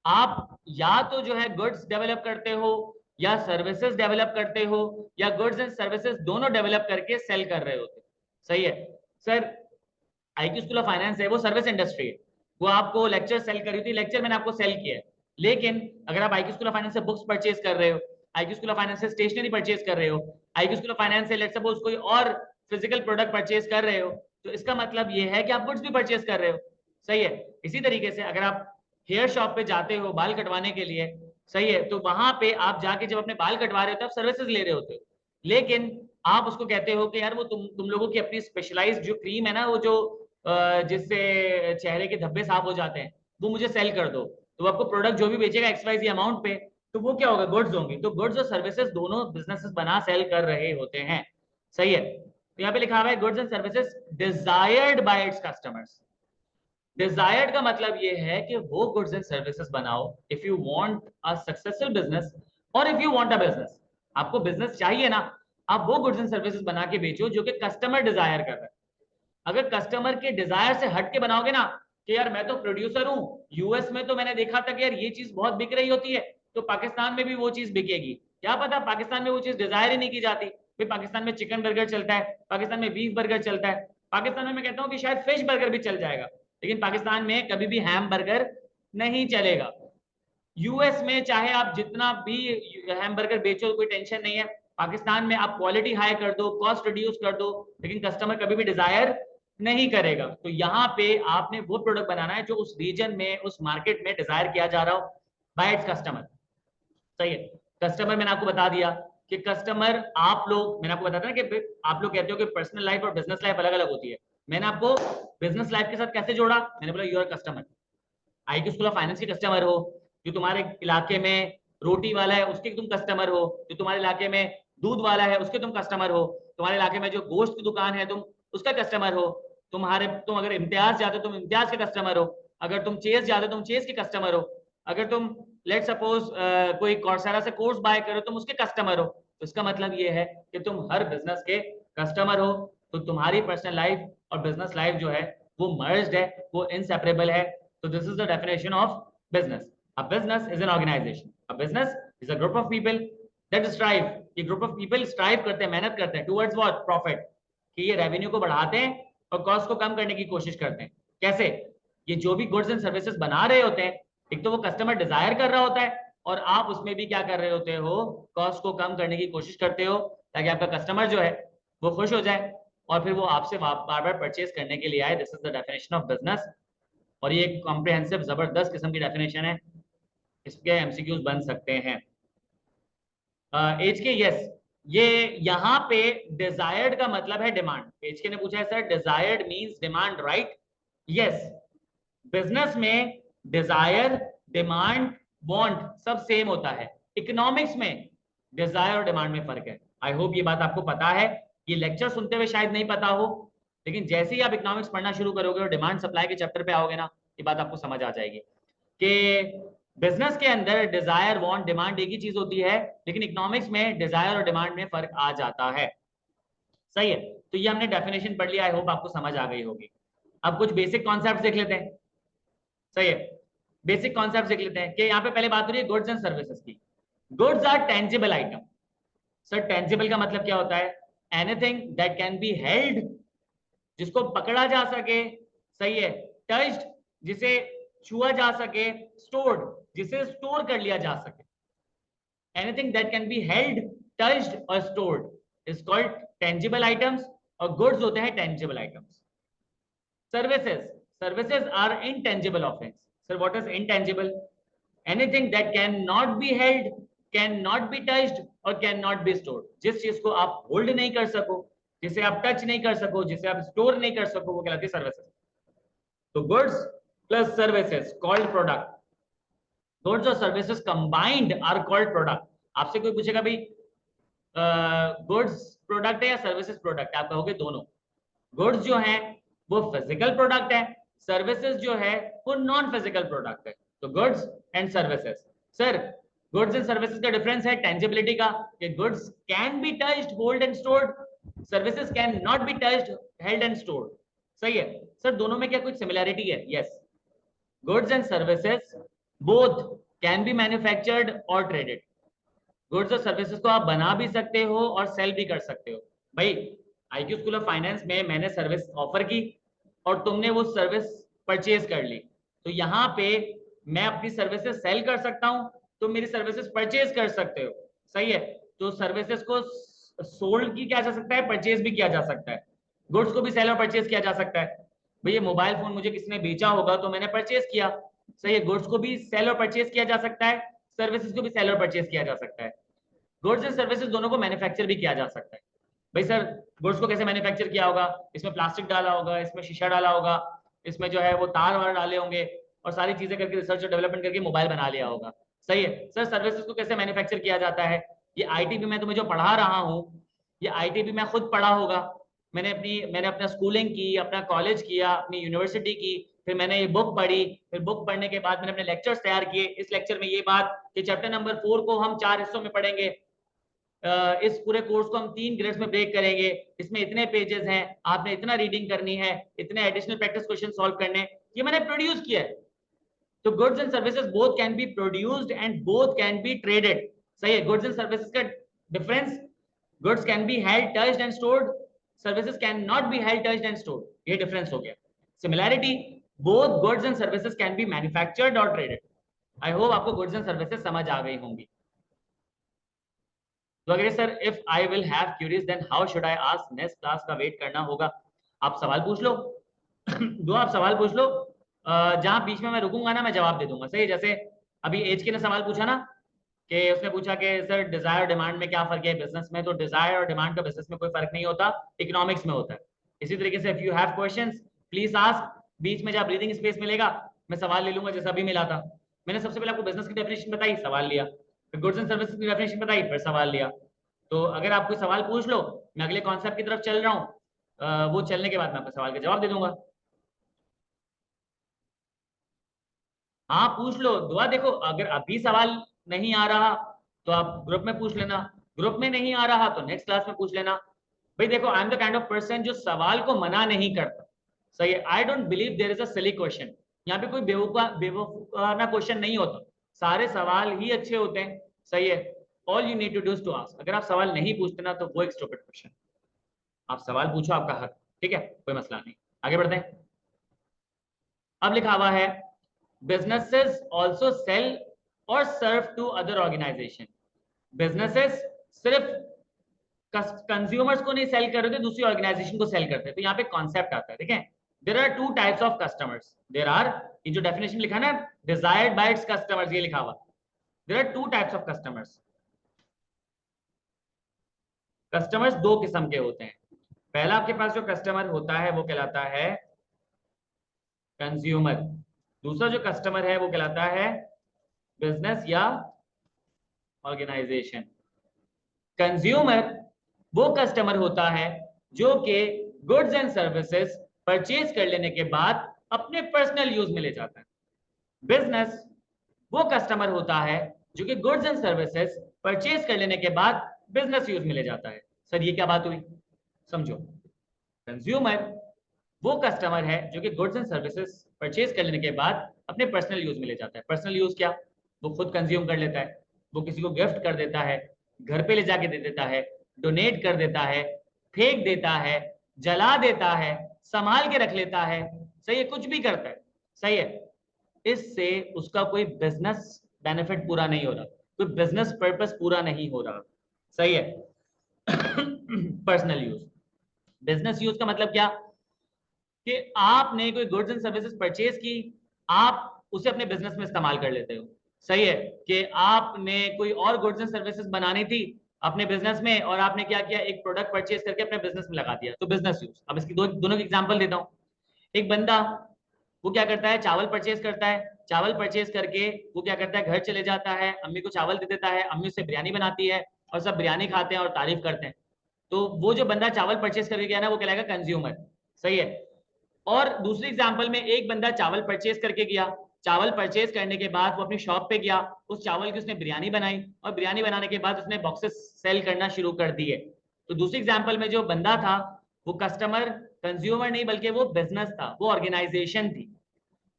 आप या तो जो है गुड्स डेवलप करते हो या सर्विसेज डेवलप करते हो, या गुड्स एंड सर्विसेज दोनों डेवलप करके सेल कर रहे होते। सही है sir, IQ school of finance है वो सर्विस इंडस्ट्री है, वो आपको लेक्चर सेल करी थी, लेक्चर मैंने आपको सेल किया है। लेकिन अगर आप आईक्यू स्कूल ऑफ फाइनेंस से बुक्स परचेज कर रहे हो, आईक्यू स्कूल ऑफ फाइनेंस से स्टेशनरी परचेज कर रहे हो, आईक्यू स्कूल ऑफ फाइनेंस से लेट्स सपोज कोई और फिजिकल प्रोडक्ट परचेज कर रहे हो, तो इसका मतलब ये है कि आप गुड्स भी परचेज कर रहे हो। सही है, इसी तरीके से अगर आप हेयर शॉप पे जाते हो बाल कटवाने के लिए, सही है, तो वहां पे आप जाके जब अपने बाल कटवा रहे हो तो आप सर्विसेज ले रहे होते हो, लेकिन आप उसको कहते हो कि यार वो तुम लोगों की अपनी स्पेशलाइज्ड जो क्रीम है ना, वो जो जिससे चेहरे के धब्बे साफ हो जाते हैं, वो मुझे सेल कर दो। तो आपको प्रोडक्ट जो भी बेचेगा XYZ अमाउंट पे, तो वो क्या होगा, गुड्स होंगी। तो गुड्स और सर्विसेज दोनों बिजनेसेस बना सेल कर रहे होते हैं। सही है, तो यहाँ पे लिखा हुआ है goods and services desired by its customers. Desired का मतलब ये है कि वो गुड्स एंड सर्विसेज बनाओ if you want a successful business, और if you want a business, आपको बिजनेस चाहिए ना, आप वो गुड्स एंड सर्विसेज बना के बेचो जो कि कस्टमर डिजायर कर रहा है। अगर कस्टमर के डिजायर से हट के बनाओगे ना कि यार मैं तो प्रोड्यूसर हूं, यूएस में तो मैंने देखा था कि यार ये चीज बहुत बिक रही होती है, तो पाकिस्तान में भी वो चीज बिकेगी, क्या पता पाकिस्तान में वो चीज डिजायर ही नहीं की जाती। फिर पाकिस्तान में चिकन बर्गर चलता है, पाकिस्तान में बीफ बर्गर चलता है, पाकिस्तान में मैं कहता हूँ कि शायद फिश बर्गर भी चल जाएगा, लेकिन पाकिस्तान में कभी भी हैम बर्गर नहीं चलेगा। यूएस में चाहे आप जितना भी हैमबर्गर बेचो कोई टेंशन नहीं है, पाकिस्तान में आप क्वालिटी हाई कर दो, कॉस्ट रिड्यूस कर दो, लेकिन कस्टमर कभी भी डिजायर नहीं करेगा। तो यहाँ पे आपने वो प्रोडक्ट बनाना है जो उस रीजन में, उस मार्केट में डिजायर किया जा रहा हो बाय इट्स कस्टमर। सही है, कस्टमर मैंने आपको बता दिया कि कस्टमर आप लोग, मैंने आपको बताया ना कि आप लोग कहते हो कि पर्सनल लाइफ और बिजनेस लाइफ अलग अलग होती है। मैंने आपको बिजनेस लाइफ के साथ कैसे जोड़ा, मैंने बोला your customer, IT school of finance के कस्टमर हो, जो तुम्हारे इलाके में रोटी वाला है उसके तुम कस्टमर हो, जो तुम्हारे इलाके में दूध वाला है उसके तुम कस्टमर हो, तुम्हारे इलाके में जो गोश्त की दुकान है तुम उसका कस्टमर हो, तुम अगर इम्तियाज जाते हो तुम इम्तियाज के कस्टमर हो, अगर तुम चेस जाते हो तुम चेस के कस्टमर हो, अगर तुम लेट सपोज कोई कॉर्सेरा से कोर्स बाय करो तुम उसके कस्टमर हो। तो इसका मतलब ये है कि तुम हर बिजनेस के कस्टमर हो। तो तुम्हारी पर्सनल लाइफ और बिजनेस लाइफ जो है वो मर्ज्ड है, वो इनसेपरेबल है। So this is the definition of business. A business is an organization. A business is a group of people that strive. ये group of people strive करते हैं, मेहनत करते हैं towards what? Profit. कि ये रेवेन्यू को बढ़ाते हैं और कॉस्ट को कम करने की कोशिश करते हैं। कैसे? ये जो भी गुड्स एंड सर्विसेज बना रहे होते हैं, एक तो वो कस्टमर डिजायर कर रहा होता है और आप उसमें भी क्या कर रहे होते हो, कॉस्ट को कम करने की कोशिश करते हो ताकि आपका कस्टमर जो है वो खुश हो जाए और फिर वो आपसे बार बार परचेज करने के लिए आए। This is the definition of business. और ये एक कॉम्प्रिहेंसिव जबरदस्त किस्म की डेफिनेशन है, इसके एमसीक्यूज बन सकते हैं। एच के यस, ये यहाँ पे डिजायर्ड का मतलब है डिमांड। एच के ने पूछा है sir desired means demand right? Yes, business में डिजायर, डिमांड, वांट सब सेम होता है। इकोनॉमिक्स में डिजायर और डिमांड में फर्क है। आई होप ये बात आपको पता है। ये लेक्चर सुनते हुए शायद नहीं पता हो, लेकिन जैसे ही आप इकोनॉमिक्स पढ़ना शुरू करोगे और डिमांड सप्लाई के चैप्टर पे आओगे ना, ये बात आपको समझ आ जाएगी कि बिजनेस के अंदर डिजायर, वांट, डिमांड एक ही चीज होती है, लेकिन इकोनॉमिक्स में डिजायर और डिमांड में फर्क आ जाता है। सही है, तो ये हमने डेफिनेशन पढ़ लिया, आई होप आपको समझ आ गई होगी। अब कुछ बेसिक कॉन्सेप्ट देख लेते हैं। सही है, बेसिक कॉन्सेप्ट देख लेते हैं कि यहाँ पे पहले बात हो रही है गुड्स एंड सर्विसेज की। Goods are tangible item. Sir tangible का मतलब क्या होता है? Anything that can be held, जिसको पकड़ा जा सके। सही है, टच्ड, जिसे छुआ जा सके, स्टोर्ड, जिसे स्टोर कर लिया जा सके। Anything that can be held, touched और stored is called tangible items, और गुड्स होते हैं tangible items. Services, services are intangible offerings. Sir, what is intangible? Anything that cannot be held, cannot be touched और cannot be stored. जिस चीज को आप hold नहीं कर सको, जिसे आप टच नहीं कर सको, जिसे आप स्टोर नहीं कर सको, वो कहलाती है सर्विसेज। तो goods plus services called product. Goods और services combined are called product. आपसे कोई पूछेगा भाई गुड्स प्रोडक्ट है या सर्विसेज प्रोडक्ट, आप कहोगे दोनों। गुड्स जो है वो फिजिकल प्रोडक्ट है, सर्विसेज जो है वो नॉन फिजिकल प्रोडक्ट है। तो goods and services. Sir goods and services का डिफरेंस है टेंजिबिलिटी का, कि goods can be touched, hold and stored, services can not be touched, held and stored. सही है सर, दोनों में क्या कुछ सिमिलैरिटी है? Yes, goods and services both can be manufactured और ट्रेडेड। गुड्स और सर्विसेज को आप बना भी सकते हो और सेल भी कर सकते हो। भाई आईक्यू स्कूल ऑफ फाइनेंस में मैंने सर्विस ऑफर की और तुमने वो सर्विस परचेज कर ली, तो यहाँ पे मैं अपनी सर्विसेज सेल कर सकता हूँ, तुम मेरी सर्विसेज परचेज कर सकते हो। सही है, तो सर्विसेज को सोल्ड की किया जा सकता है, परचेज भी किया जा सकता है। गुड्स को भी सेल और परचेज किया जा सकता है। भैया मोबाइल फोन मुझे किसी ने बेचा होगा तो मैंने परचेज किया। सही है, गुड्स को भी सेल और परचेज किया जा सकता है, सर्विसेज को भी सेल और परचेज किया जा सकता है। गुड्स एंड सर्विसेज दोनों को मैन्युफैक्चर भी किया जा सकता है। भाई सर गुड्स को कैसे मैन्युफैक्चर किया होगा? इसमें प्लास्टिक डाला होगा, इसमें शीशा डाला होगा, इसमें जो है वो तार वार डाले होंगे और सारी चीजें करके रिसर्च और डेवलपमेंट करके मोबाइल बना लिया होगा। सही है सर, सर्विसेज को कैसे मैन्युफैक्चर किया जाता है? ये आईटीबी में तुम्हें जो पढ़ा रहा हूँ, ये आईटीबी में खुद पढ़ा होगा। मैंने अपना स्कूलिंग की, अपना कॉलेज किया, अपनी यूनिवर्सिटी की, फिर मैंने ये बुक पढ़ी, फिर बुक पढ़ने के बाद मैंने अपने लेक्चर्स तैयार किए। इस लेक्चर में ये बात कि चैप्टर नंबर 4 को हम 4 हिस्सों में पढ़ेंगे। इस पूरे कोर्स को हम 3 ग्रेड्स में ब्रेक करेंगे। इसमें इतने पेजेस हैं, आपने इतना रीडिंग करनी है, इतने एडिशनल प्रैक्टिस क्वेश्चन सॉल्व करने, ये मैंने प्रोड्यूस किया है। तो goods and services both can be produced and both can be traded. सही है, गुड्स एंड सर्विसेज का difference, goods can be held, touched and stored, services can not be held, touched and stored, ये difference हो गया। Similarity, both goods and services can be manufactured और traded. I hope आपको goods and services समझ आ गई होंगी। तो अगर sir if I will have curies then how should I ask, next class का वेट करना होगा। आप सवाल पूछ लो दो आप सवाल पूछ लो, जहां बीच में मैं रुकूंगा ना मैं जवाब दे दूंगा। सही, जैसे अभी एच के ने सवाल पूछा ना कि उसने पूछा कि सर डिजायर और डिमांड में क्या फर्क है बिजनेस में, तो डिजायर और डिमांड का बिजनेस में कोई फर्क नहीं होता, इकोनॉमिक्स में होता है। इसी तरीके से if you have questions please ask, बीच में जब ब्रीदिंग स्पेस मिलेगा मैं सवाल ले लूंगा, जैसा अभी मिला था। मैंने सबसे पहले आपको बिजनेस की डेफिनेशन बताई, सवाल लिया, फिर गुड्स एंड सर्विसेज की डेफिनेशन बताई, फिर सवाल लिया। तो अगर आप कोई सवाल पूछ लो, मैं अगले कॉन्सेप्ट की तरफ चल रहा हूँ, वो चलने के बाद मैं आपको सवाल का जवाब दे दूंगा। हाँ पूछ लो दुआ। देखो अगर अभी सवाल नहीं आ रहा तो आप ग्रुप में पूछ लेना, ग्रुप में नहीं आ रहा तो नेक्स्ट क्लास में पूछ लेना। भाई देखो I am the kind of person जो सवाल को मना नहीं करता, सही है। I don't believe there is a silly question, यहाँ पे कोई बेवकूफाना क्वेश्चन नहीं होता, सारे सवाल ही अच्छे होते हैं, सही है। All you need to do to ask. अगर आप सवाल नहीं पूछते ना तो वो एक स्टूपिड क्वेश्चन। आप सवाल पूछो, आपका हक, ठीक है, कोई मसला नहीं। आगे बढ़ते हैं। अब लिखा हुआ है businesses also sell or serve to other organization। businesses सिर्फ कंज्यूमर्स को नहीं सेल कर रहे थे, दूसरी ऑर्गेनाइजेशन को सेल करते हैं। तो यहाँ पे कॉन्सेप्ट आता है, ठीक है। There are two types of customers, there are, ये जो डेफिनेशन लिखा ना डिजायर्ड बाय इट्स कस्टमर्स, ये लिखा हुआ, there are two types of customers. Customers दो किस्म के होते हैं। पहला आपके पास जो कस्टमर होता है वो कहलाता है कंज्यूमर, दूसरा जो कस्टमर है वो कहलाता है बिजनेस या ऑर्गेनाइजेशन। कंज्यूमर वो कस्टमर होता है जो कि गुड्स एंड सर्विसेज परचेज कर लेने के बाद अपने पर्सनल यूज में ले जाता है। बिजनेस वो कस्टमर होता है जो कि गुड्स एंड सर्विसेज परचेज कर लेने के बाद बिजनेस यूज में ले जाता है। सर ये क्या बात हुई, समझो। कंज्यूमर वो कस्टमर है जो कि गुड्स एंड सर्विसेज परचेज कर लेने के बाद अपने पर्सनल यूज में ले जाता है। पर्सनल यूज क्या, वो खुद कंज्यूम कर लेता है, वो किसी को गिफ्ट कर देता है, घर पे ले जाके दे देता है, डोनेट कर देता है, फेंक देता है, जला देता है, संभाल के रख लेता है, सही है, कुछ भी करता है, सही है। इससे उसका कोई बिजनेस बेनिफिट पूरा नहीं हो रहा, कोई बिजनेस पर्पस पूरा नहीं हो रहा, सही है। पर्सनल यूज, बिजनेस यूज का मतलब क्या कि आपने कोई गुड्स एंड सर्विसेज परचेज की, आप उसे अपने बिजनेस में इस्तेमाल कर लेते हो, सही है। कि आपने कोई और गुड्स एंड सर्विसेज बनानी थी अपने बिजनेस में और आपने क्या किया, एक प्रोडक्ट परचेज करके अपने बिजनेस में लगा दिया, तो बिजनेस यूज। अब इसकी दोनों की एग्जांपल देता हूं। एक बंदा वो क्या करता है, चावल परचेज करता है, चावल परचेज करके वो क्या करता है, घर चले जाता है, अम्मी को चावल दे देता है, अम्मी उससे बिरयानी बनाती है और सब बिरयानी खाते हैं और तारीफ करते हैं। तो वो जो बंदा चावल परचेज करके गया ना वो कहलाएगा कंज्यूमर, सही है। और दूसरी एग्जांपल में एक बंदा चावल परचेज करके गया, चावल परचेज करने के बाद वो अपनी शॉप पे गया, उस चावल की उसने बिरयानी बनाई और बिरयानी बनाने के बाद उसने बॉक्सेस सेल करना शुरू कर दिए। तो दूसरी एग्जांपल में जो बंदा था वो कस्टमर, कंज्यूमर नहीं बल्कि वो बिजनेस था, वो ऑर्गेनाइजेशन थी।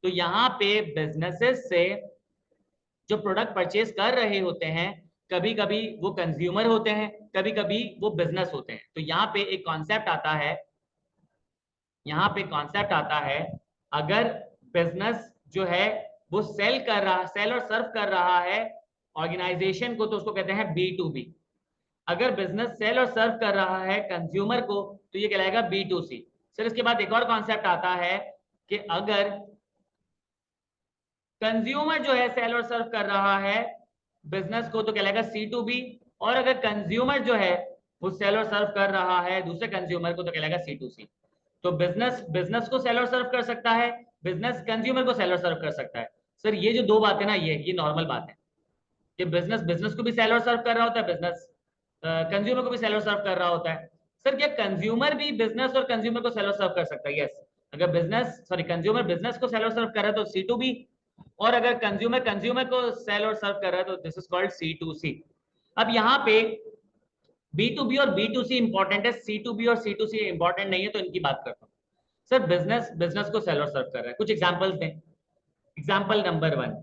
तो यहाँ पे बिजनेसेस से जो प्रोडक्ट परचेज कर रहे होते हैं, कभी कभी वो कंज्यूमर होते हैं, कभी कभी वो बिजनेस होते हैं। तो यहाँ पे एक कॉन्सेप्ट आता है, यहाँ पे कॉन्सेप्ट आता है, अगर बिजनेस जो है वो सेल कर रहा, सेल और सर्व कर रहा है ऑर्गेनाइजेशन को, तो उसको कहते हैं बी टू बी। अगर बिजनेस सेल और सर्व कर रहा है कंज्यूमर को तो ये कहलाएगा बी टू सी। सर इसके बाद एक और कॉन्सेप्ट आता है कि अगर कंज्यूमर जो है सेल और सर्व कर रहा है बिजनेस को तो कहलाएगा सी टू बी, और अगर कंज्यूमर जो है वो सेल और सर्व कर रहा है दूसरे कंज्यूमर को तो कहलाएगा सी टू सी। तो बिजनेस बिजनेस को सेल और सर्व कर सकता है, बिजनेस कंज्यूमर को सेल और सर्व कर सकता है। सर ये जो दो बातें ना, ये नॉर्मल बात है कि बिजनेस बिजनेस को भी सेल और सर्व कर रहा होता है, बिजनेस कंज्यूमर को भी सेल और सर्व कर रहा होता है। सर क्या कंज्यूमर भी बिजनेस और कंज्यूमर को सेल और सर्व कर सकता है? यस। अगर बिजनेस सॉरी कंज्यूमर बिजनेस को सेल और सर्व कर रहा है तो सी टू बी, और अगर कंज्यूमर कंज्यूमर को सेल और सर्व कर रहा है तो this is called C to C. अब यहाँ पे बी टू बी और बी टू सी इंपॉर्टेंट है, सी टू बी और सी टू सी इंपॉर्टेंट नहीं है, तो इनकी बात करता हूँ। सर बिजनेस बिजनेस को सेल और सर्व कर रहा है, कुछ एग्जांपल्स दें। एग्जांपल नंबर 1,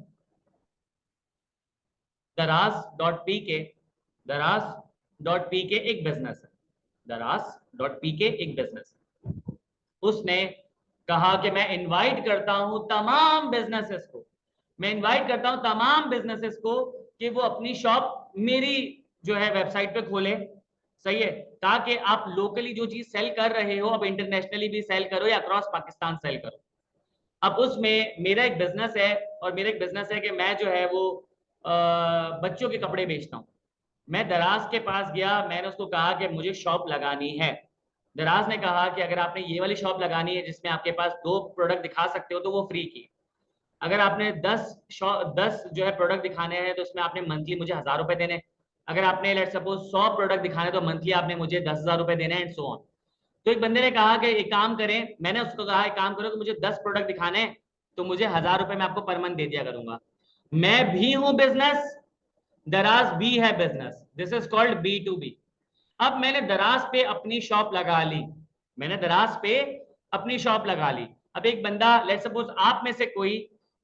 दराज डॉट पी के, दराज डॉट पी के एक बिजनेस है, दराज डॉट पी के एक बिजनेस है। उसने कहा कि मैं इनवाइट करता हूं तमाम बिजनेसेस को, मैं इनवाइट करता हूं तमाम बिजनेसेस को कि वो अपनी शॉप मेरी जो है वेबसाइट पे खोले, सही है, ताकि आप लोकली जो चीज सेल कर रहे हो अब इंटरनेशनली भी सेल करो या अक्रॉस पाकिस्तान सेल करो। अब उसमें मेरा एक बिजनेस है और मेरा एक बिजनेस है कि मैं जो है वो बच्चों के कपड़े बेचता हूँ। मैं दराज के पास गया, मैंने उसको कहा कि मुझे शॉप लगानी है। दराज ने कहा कि अगर आपने ये वाली शॉप लगानी है जिसमें आपके पास 2 प्रोडक्ट दिखा सकते हो तो वो फ्री की। अगर आपने 10 जो है प्रोडक्ट दिखाने हैं तो उसमें आपने मंथली मुझे 1000 रुपए देने। अगर आपने लेट सपोज 100 प्रोडक्ट दिखाने तो मंथली आपने मुझे 10,000 रुपए देने एंड सो ऑन। तो एक बंदे ने कहा कि एक काम करें, मैंने उसको कहा एक काम करो कि मुझे 10 प्रोडक्ट दिखाने हैं तो मुझे 1000 रुपए मैं आपको पर मंथ दे दिया करूंगा। मैं भी हूं बिजनेस, दराज भी है business, this is called B2B। अब मैंने दराज पे अपनी शॉप लगा ली, मैंने दराज पे अपनी शॉप लगा ली। अब एक बंदा लेट सपोज आप में से कोई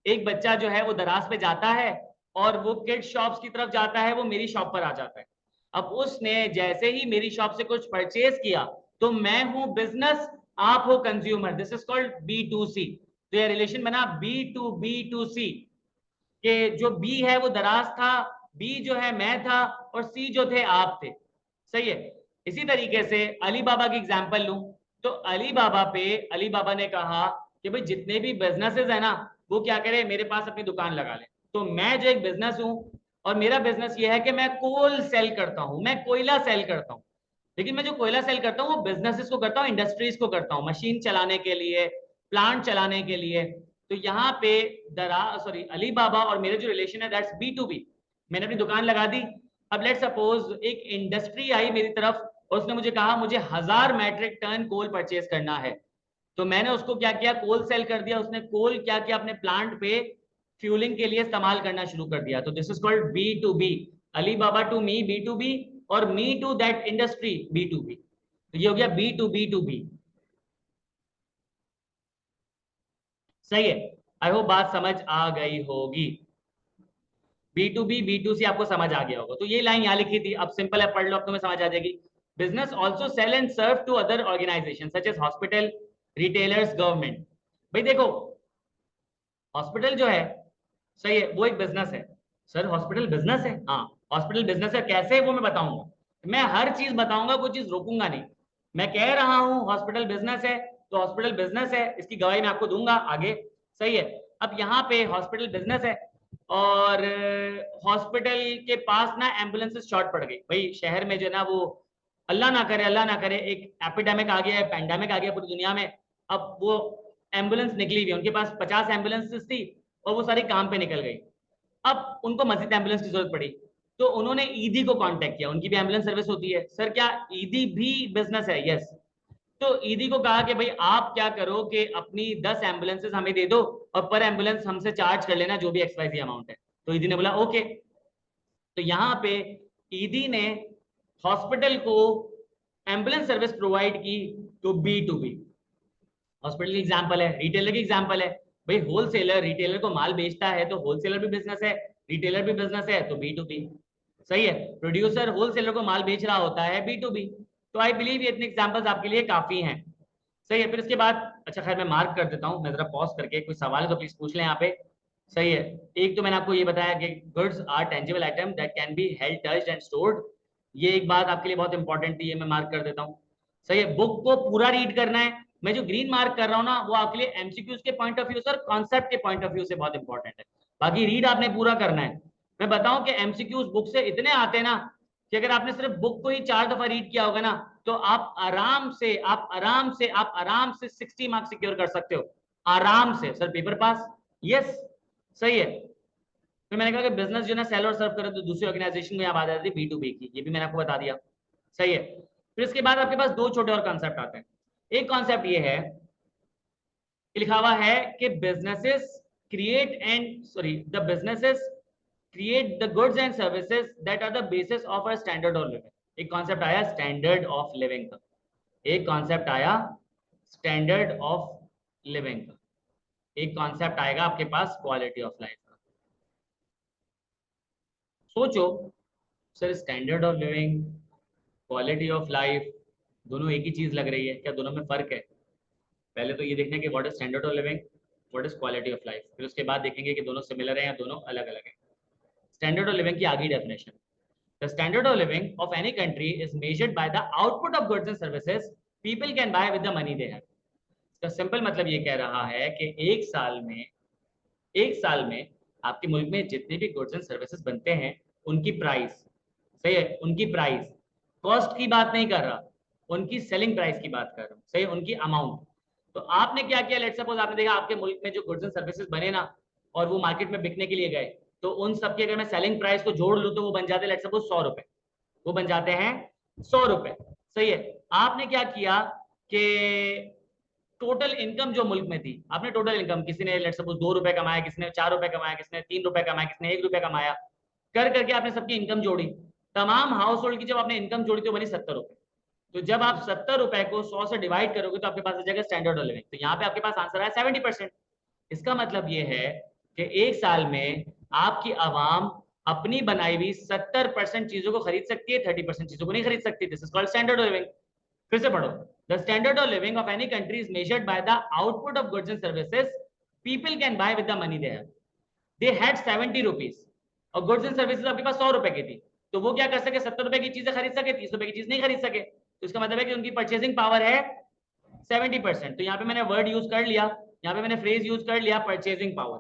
एक बच्चा जो है वो दराज पे जाता है और वो किड शॉप्स की तरफ जाता है, वो मेरी शॉप पर आ जाता है। अब उसने जैसे ही मेरी शॉप से कुछ परचेज किया तो मैं हूं बिजनेस, आप हो consumer, this is called B2C। तो ये रिलेशन बना B2B2C कि जो बी है वो दराज था, बी जो है मैं था और सी जो थे आप थे। सही है। इसी तरीके से अली बाबा की एग्जांपल लूं तो अली बाबा पे अली बाबा ने कहा कि भाई जितने भी बिजनेसेस है ना वो क्या करे मेरे पास अपनी दुकान लगा ले। तो मैं जो एक बिजनेस हूं और मेरा बिजनेस ये है कि मैं कोल सेल करता हूं, मैं कोयला सेल करता हूं। लेकिन मैं जो कोयला सेल करता हूँ वो बिजनेसेस को करता हूँ, इंडस्ट्रीज को करता हूँ, मशीन चलाने के लिए, प्लांट चलाने के लिए। तो यहाँ पे अली बाबा और मेरे जो रिलेशन है दैट्स B2B। मैंने अपनी दुकान लगा दी। अब लेट सपोज एक इंडस्ट्री आई मेरी तरफ और उसने मुझे कहा मुझे 1000 मेट्रिक टन कोल परचेज करना है। तो मैंने उसको क्या किया, कोल सेल कर दिया। उसने कोल क्या किया अपने प्लांट पे फ्यूलिंग के लिए इस्तेमाल करना शुरू कर दिया। तो this is called B2B। Alibaba to me B2B और मी टू दैट इंडस्ट्री B2B। तो ये हो गया B2B2B। सही है। आई होप बात समझ आ गई होगी। B2B B2C आपको समझ आ गया होगा। तो ये लाइन यहाँ लिखी थी, अब सिंपल है, पढ़ लो, अब तुम्हें समझ आ जाएगी। Business also sell and serve to other organization such as hospital, retailers, government. भाई देखो, हॉस्पिटल जो है, सही है, वो एक बिजनेस है। सर हॉस्पिटल बिजनेस है? हाँ, हॉस्पिटल बिजनेस है। कैसे, वो मैं बताऊंगा। मैं हर चीज बताऊंगा, कोई चीज रोकूंगा नहीं। मैं कह रहा हूं हॉस्पिटल बिजनेस है तो हॉस्पिटल बिजनेस है, इसकी गवाही मैं आपको दूंगा आगे। सही है। अब यहाँ पे हॉस्पिटल बिजनेस है और हॉस्पिटल के पास ना एम्बुलेंसेस शॉर्ट पड़ गई। भाई शहर में जो है ना वो, अल्लाह ना करे एक एपिडेमिक आ गया है, पैंडेमिक आ गया पूरी दुनिया में। अब वो एम्बुलेंस निकली हुई है, उनके पास 50 एम्बुलेंसेस थी और वो सारी काम पे निकल गई। अब उनको मजीद एम्बुलेंस की जरूरत पड़ी तो उन्होंने ईदी को कांटेक्ट किया, उनकी भी एम्बुलेंस सर्विस होती है। सर क्या ईदी भी बिजनेस है? यस। तो ईदी को कहा कि भाई आप क्या करो कि अपनी 10 एम्बुलेंसेस हमें दे दो और पर एम्बुलेंस हमसे चार्ज कर लेना जो भी XYZ अमाउंट है। तो ईदी ने बोला ओके। तो यहाँ पे ईदी ने हॉस्पिटल को एम्बुलेंस सर्विस प्रोवाइड की। तो B2B हॉस्पिटल की एग्जांपल है, रिटेलर की एग्जांपल है। भाई होलसेलर रिटेलर को माल बेचता है तो होलसेलर भी बिजनेस है, रिटेलर भी बिजनेस है, तो B2B। सही है। प्रोड्यूसर होलसेलर को माल बेच रहा होता है, B2B। तो आई बिलीव ये इतने एग्जांपल्स आपके लिए काफी हैं। सही है। फिर इसके बाद, अच्छा खैर मैं मार्क कर देता हूँ, मैं जरा पॉज करके, कोई सवाल है तो प्लीज पूछ लें यहाँ पे। सही है। एक तो मैंने आपको ये बताया कि goods are tangible item that can be held, touched and stored. ये एक बात आपके लिए बहुत इंपॉर्टेंट थी, ये मैं मार्क कर देता हूँ। सही है। बुक को पूरा रीड करना है। मैं जो ग्रीन मार्क कर रहा हूँ ना वो आपके लिए MCQs के पॉइंट ऑफ व्यू से और कॉन्सेप्ट के पॉइंट ऑफ व्यू से बहुत इंपॉर्टेंट है। बाकी रीड आपने पूरा करना है। मैं बताऊं कि MCQs बुक से इतने आते हैं ना कि अगर आपने सिर्फ बुक को ही 4 दफा रीड किया होगा ना तो आप आराम से 60 मार्क्स सिक्योर कर सकते हो, आराम से। Sir paper pass? यस। सही है। फिर मैंने कहा कि बिजनेस जो ना सेल और सर्व करे तो दूसरी ऑर्गेनाइजेशन में आप आ जाती है B2B की, ये भी मैंने आपको बता दिया। सही है। फिर इसके बाद आपके पास 2 छोटे और कॉन्सेप्ट आते हैं। एक कॉन्सेप्ट ये है, लिखा हुआ है कि businesses create and sorry the businesses create the goods and services that are the basis of a standard of living. एक कॉन्सेप्ट आया स्टैंडर्ड ऑफ लिविंग का, एक कॉन्सेप्ट आया स्टैंडर्ड ऑफ लिविंग का, एक कॉन्सेप्ट आएगा आपके पास क्वालिटी ऑफ लाइफ का। सोचो, sir standard of living, quality of life, दोनों एक ही चीज लग रही है, क्या दोनों में फर्क है? पहले तो ये देखना कि what is standard of living, what is quality of life, फिर उसके बाद देखेंगे कि दोनों सिमिलर है या दोनों अलग अलग है। स्टैंडर्ड ऑफ लिविंग की आगे definition, the standard of living of any country is measured by the output of goods and services people can buy with the money they have. इसका सिंपल मतलब ये कह रहा है कि एक साल में आपके मुल्क में जितने भी गुड्स एंड सर्विसेज बनते हैं उनकी प्राइस, सही है, उनकी प्राइस, कॉस्ट की बात नहीं कर रहा, उनकी सेलिंग प्राइस की बात कर रहा हूँ, सही है, उनकी अमाउंट। तो आपने क्या किया, लेट्स सपोज आपने देखा आपके मुल्क में जो गुड्स एंड सर्विसेज बने ना और वो मार्केट में बिकने के लिए गए, तो उन सबकी अगर मैं सेलिंग प्राइस को जोड़ लूँ तो वो बन जाते हैं लेट्स सपोज 100 रुपए, वो बन जाते हैं 100 रुपए, सही है। आपने क्या किया कि टोटल इनकम जो मुल्क में थी, आपने टोटल इनकम, किसी ने लेट्स सपोज 2 रुपए कमाया, किसी ने 4 रुपए कमाया, किसी ने 3 रुपए कमाया, किसी ने 1 रुपए कमाया, कर करके आपने सबकी इनकम जोड़ी, तमाम हाउस होल्ड की जब आपने इनकम जोड़ी तो बनी 70 रुपए। तो जब आप 70 रुपए को 100 से डिवाइड करोगे तो आपके पास आ जाएगा स्टैंडर्ड ऑफ लिविंग। तो यहाँ पे आपके पास आंसर है 70%। इसका मतलब ये है कि एक साल में आपकी आवाम अपनी बनाई हुई 70% चीजों को खरीद सकती है, 30% चीजों को नहीं खरीद सकती। This is called standard of living. फिर से पढ़ो, the standard of living of any country is measured by the output of goods and services people can buy with the money they have. They had 70 rupees और goods and services आपके पास 100 रुपए की थी, तो वो क्या कर सके, 70 रुपए की चीजें खरीद सके, 30 रुपए की चीज नहीं खरीद सके। तो इसका मतलब है कि उनकी परचेसिंग पावर है 70%। तो यहाँ पे मैंने वर्ड यूज कर लिया, यहाँ पे मैंने फ्रेज यूज कर लिया, परचेसिंग पावर।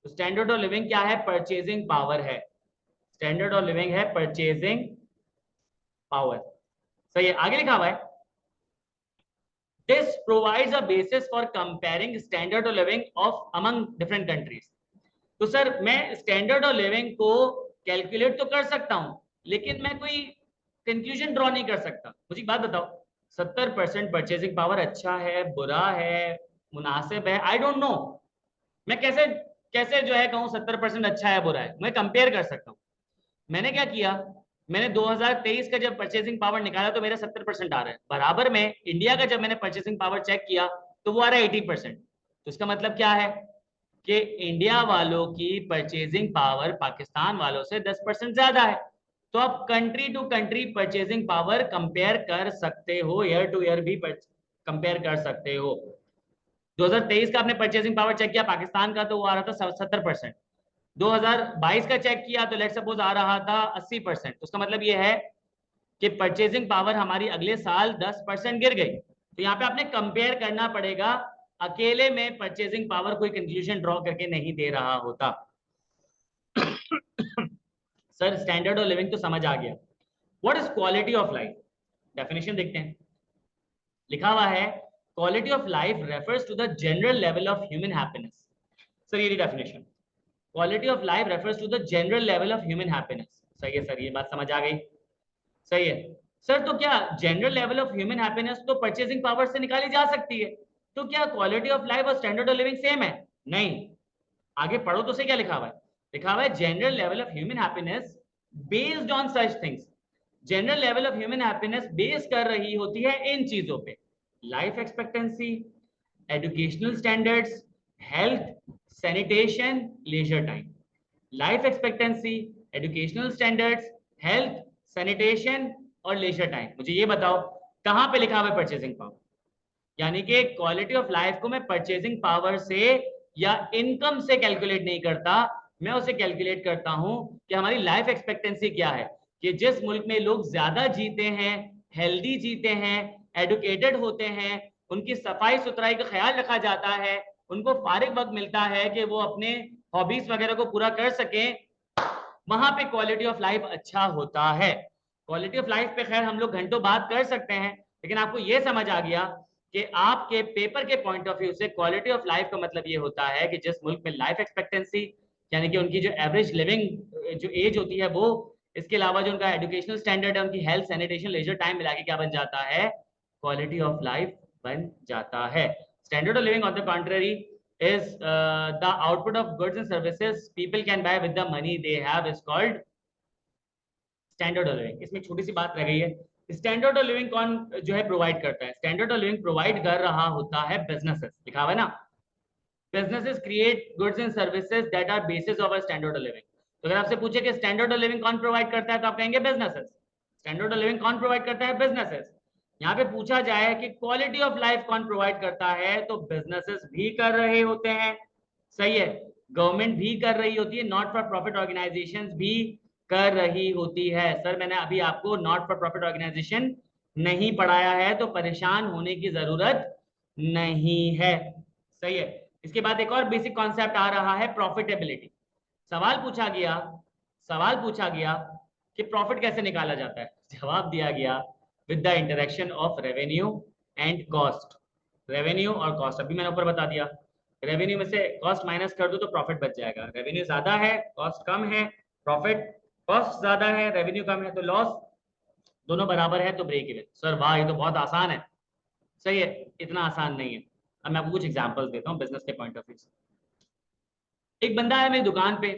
तो स्टैंडर्ड ऑफ लिविंग क्या है, परचेसिंग पावर है। स्टैंडर्ड ऑफ लिविंग है परचेसिंग पावर, सही है। आगे लिखा हुआ है this provides a basis for comparing standard of living of among different countries. तो सर मैं स्टैंडर्ड ऑफ लिविंग को कैलकुलेट तो कर सकता हूं, लेकिन मैं कोई कंक्लूजन ड्रॉ नहीं कर सकता। मुझे एक बात बताओ, 70% परचेसिंग पावर अच्छा है, बुरा है, मुनासिब है, आई डोंट नो। मैं कैसे कैसे जो है कहूँ 70% अच्छा है बुरा है, मैं कंपेयर कर सकता हूँ। मैंने क्या किया, मैंने 2023 का जब परचेसिंग पावर निकाला तो मेरा 70% आ रहा है, बराबर में इंडिया का जब मैंने परचेसिंग पावर चेक किया तो वो आ रहा है 80%। तो इसका मतलब क्या है कि इंडिया वालों की परचेसिंग पावर पाकिस्तान वालों से 10% ज्यादा है। तो आप country to country purchasing power compare कर सकते हो, ईयर टू ईयर भी कंपेयर कर सकते हो। 2023 का आपने परचेसिंग पावर चेक किया पाकिस्तान का तो वो आ रहा था 70%। 2022 का चेक किया तो लेट सपोज आ रहा था 80%। तो उसका मतलब ये है कि परचेसिंग पावर हमारी अगले साल 10% गिर गई। तो यहाँ पे आपने कंपेयर करना पड़ेगा, अकेले में परचेसिंग पावर कोई कंक्लूजन ड्रॉ करके नहीं दे रहा होता। सर स्टैंडर्ड ऑफ लिविंग तो समझ आ गया, what is quality of life? Definition देखते हैं। लिखा हुआ है quality of life refers to the general level of human happiness. Sir ये definition, quality of life refers to the general level of human happiness. सही है सर, ये बात समझ आ गई, सही है। सर तो क्या general level of human happiness तो परचेसिंग पावर से निकाली जा सकती है, तो क्या क्वालिटी ऑफ लाइफ और स्टैंडर्ड ऑफ लिविंग सेम है? नहीं। आगे पढ़ो तो सही, क्या लिखा हुआ है, लिखा हुआ है general level of human happiness based on such things. General level of human happiness base कर रही होती है इन चीजों पे, life expectancy, educational standards, health, sanitation, leisure time. Life expectancy, educational standards, health, sanitation और लेजर टाइम। मुझे ये बताओ कहां पे लिखा हुआ है परचेसिंग पावर? यानी कि क्वालिटी ऑफ लाइफ को मैं परचेसिंग पावर से या इनकम से कैलकुलेट नहीं करता, मैं उसे कैलकुलेट करता हूं कि हमारी लाइफ एक्सपेक्टेंसी क्या है, कि जिस मुल्क में लोग ज्यादा जीते हैं, हेल्दी जीते हैं, एडुकेटेड होते हैं, उनकी सफाई सुथराई का ख्याल रखा जाता है, उनको फारिग वक्त मिलता है कि वो अपने हॉबीज वगैरह को पूरा कर सकें, वहां पे क्वालिटी ऑफ लाइफ अच्छा होता है। क्वालिटी ऑफ लाइफ पे खैर हम लोग घंटों बात कर सकते हैं, लेकिन आपको ये समझ आ गया कि आपके पेपर के पॉइंट ऑफ व्यू से क्वालिटी ऑफ लाइफ का मतलब ये होता है कि जिस मुल्क में लाइफ एक्सपेक्टेंसी यानी कि उनकी जो एवरेज लिविंग जो एज होती है वो, इसके अलावा जो उनका एजुकेशनल स्टैंडर्ड है, उनकी हेल्थ, सैनिटेशन, लेजर टाइम मिला के क्या बन जाता है, क्वालिटी ऑफ लाइफ बन जाता है। Standard of living on the contrary is the output of goods and services people can buy with the money they have is called standard of living. इसमें छोटी सी बात रह गई है, स्टैंडर्ड ऑफ लिविंग कौन जो है प्रोवाइड करता है? स्टैंडर्ड ऑफ लिविंग प्रोवाइड कर रहा होता है बिजनेसेस, लिखा हुआ है ना, businesses create goods and services that are basis of a standard of living. तो अगर आपसे पूछे कि स्टैंडर्ड ऑफ लिविंग कौन प्रोवाइड करता है तो आप कहेंगे बिजनेसेस। स्टैंडर्ड ऑफ लिविंग कौन प्रोवाइड करता है? बिजनेसेस। यहाँ पे पूछा जाए कि क्वालिटी ऑफ लाइफ कौन प्रोवाइड करता है तो बिजनेसेस भी कर रहे होते हैं, सही है, गवर्नमेंट भी कर रही होती है, नॉट फॉर प्रॉफिट ऑर्गेनाइजेशंस भी कर रही होती है। सर मैंने अभी आपको नॉट फॉर प्रॉफिट ऑर्गेनाइजेशन नहीं पढ़ाया है तो परेशान होने की जरूरत नहीं है, सही है। इसके बाद एक और बेसिक कॉन्सेप्ट आ रहा है प्रॉफिटेबिलिटी। सवाल पूछा गया कि प्रॉफिट कैसे निकाला जाता है। जवाब दिया गया with the interaction of revenue and cost. Revenue और कॉस्ट अभी मैंने ऊपर बता दिया। रेवेन्यू में से कॉस्ट माइनस कर दो तो प्रॉफिट बच जाएगा। रेवेन्यू ज्यादा है, कॉस्ट कम है, प्रॉफिट, कॉस्ट ज्यादा है, रेवेन्यू कम है तो लॉस, दोनों बराबर है तो ब्रेक इवन। सर वाह, ये तो बहुत आसान है। सही है, इतना आसान नहीं है। अब मैं आपको कुछ एग्जांपल्स देता हूँ बिजनेस के पॉइंट ऑफ व्यू से। एक बंदा है मेरी दुकान पे,